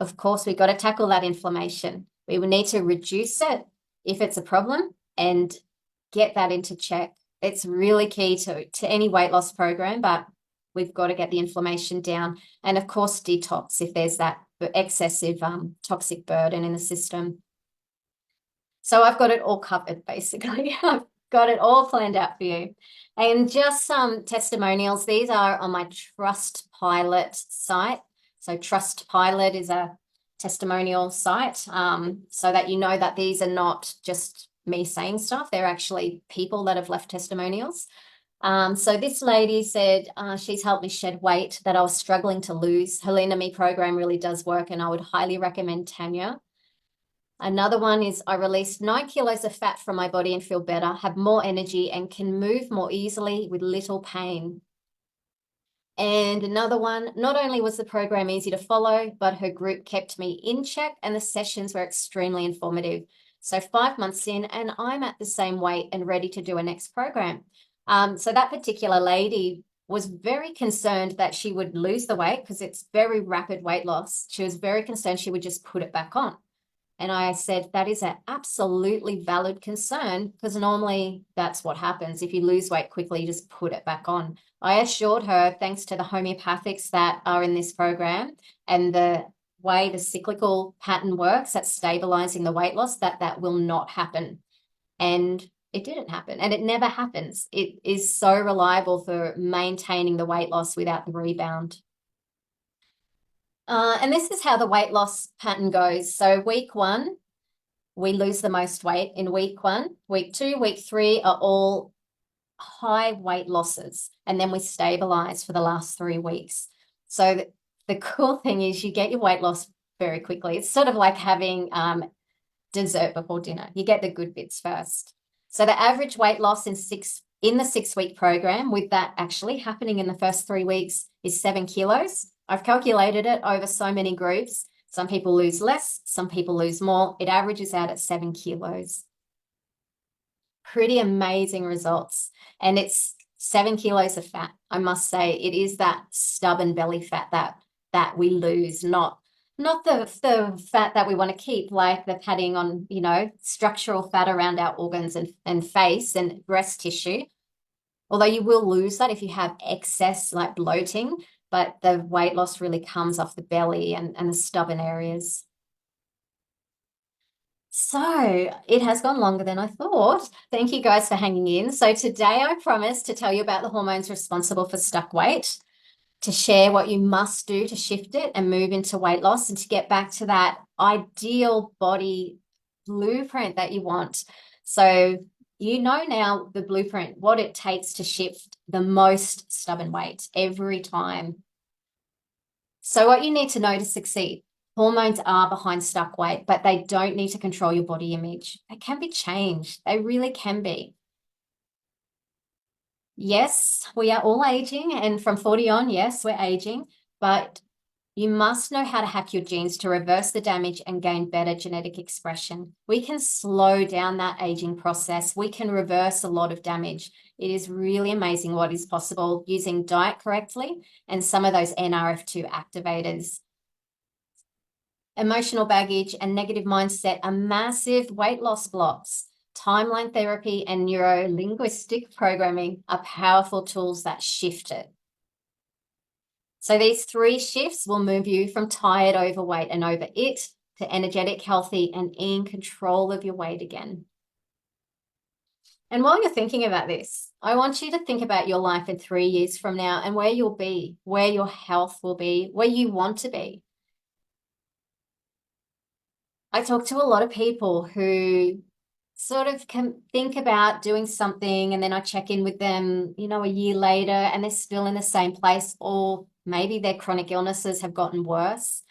Of course, we've got to tackle that inflammation. We will need to reduce it if it's a problem and get that into check. It's really key to any weight loss program, but we've got to get the inflammation down. And of course, detox if there's that excessive toxic burden in the system. So I've got it all covered, basically. I've got it all planned out for you. And just some testimonials. These are on my Trustpilot site. So Trustpilot is a testimonial site, so that you know that these are not just me saying stuff. They're actually people that have left testimonials. So this lady said she's helped me shed weight that I was struggling to lose. Her Lean to Me program really does work, and I would highly recommend Tanya. Another one is I released 9 kilos of fat from my body and feel better, have more energy, and can move more easily with little pain. And another one, not only was the program easy to follow, but her group kept me in check and the sessions were extremely informative. So 5 months in, and I'm at the same weight and ready to do a next program. So that particular lady was very concerned that she would lose the weight because it's very rapid weight loss. She was very concerned she would just put it back on. And I said, that is an absolutely valid concern because normally that's what happens. If you lose weight quickly, you just put it back on. I assured her, thanks to the homeopathics that are in this program and the way the cyclical pattern works at stabilizing the weight loss, that will not happen. And it didn't happen. And it never happens. It is so reliable for maintaining the weight loss without the rebound. And this is how the weight loss pattern goes. So week 1, we lose the most weight in week 1. Week 2, week 3 are all high weight losses. And then we stabilize for the last 3 weeks. So the cool thing is you get your weight loss very quickly. It's sort of like having dessert before dinner. You get the good bits first. So the average weight loss in the 6-week program, with that actually happening in the first 3 weeks, is 7 kilos. I've calculated it over so many groups. Some people lose less, some people lose more. It averages out at 7 kilos. Pretty amazing results. And it's 7 kilos of fat. I must say, it is that stubborn belly fat that we lose, not the fat that we want to keep, like the padding on, structural fat around our organs and face and breast tissue. Although you will lose that if you have excess like bloating, but the weight loss really comes off the belly and the stubborn areas. So it has gone longer than I thought. Thank you guys for hanging in. So today I promised to tell you about the hormones responsible for stuck weight, to share what you must do to shift it and move into weight loss and to get back to that ideal body blueprint that you want. So you know now the blueprint, what it takes to shift the most stubborn weight every time. So what you need to know to succeed: hormones are behind stuck weight, but they don't need to control your body image. They can be changed. They really can be. Yes, we are all aging, and from 40 on, yes, we're aging, but you must know how to hack your genes to reverse the damage and gain better genetic expression. We can slow down that aging process. We can reverse a lot of damage. It is really amazing what is possible using diet correctly and some of those NRF2 activators. Emotional baggage and negative mindset are massive weight loss blocks. Timeline therapy and neuro-linguistic programming are powerful tools that shift it. So these 3 shifts will move you from tired, overweight, and over it to energetic, healthy, and in control of your weight again. And while you're thinking about this, I want you to think about your life in 3 years from now and where you'll be, where your health will be, where you want to be. I talk to a lot of people who sort of can think about doing something, and then I check in with them, a year later, and they're still in the same place, or maybe their chronic illnesses have gotten worse.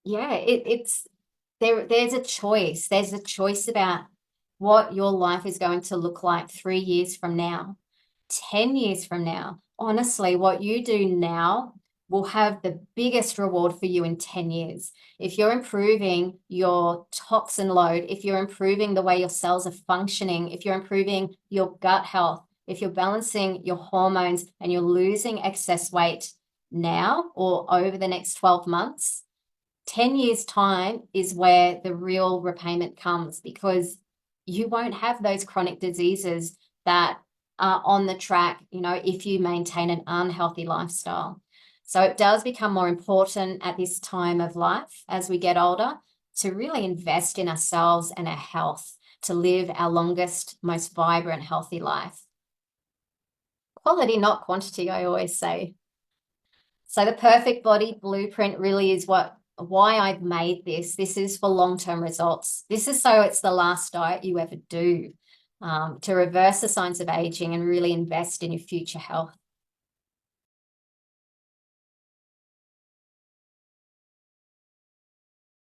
It's there's a choice. There's a choice about what your life is going to look like 3 years from now, 10 years from now. Honestly, what you do now will have the biggest reward for you in 10 years. If you're improving your toxin load, if you're improving the way your cells are functioning, if you're improving your gut health, if you're balancing your hormones and you're losing excess weight now or over the next 12 months, 10 years' time is where the real repayment comes, because you won't have those chronic diseases that are on the track, if you maintain an unhealthy lifestyle. So it does become more important at this time of life as we get older to really invest in ourselves and our health to live our longest, most vibrant, healthy life. Quality, not quantity, I always say. So the perfect body blueprint really is why I've made this. This is for long-term results. This is so it's the last diet you ever do, to reverse the signs of aging and really invest in your future health.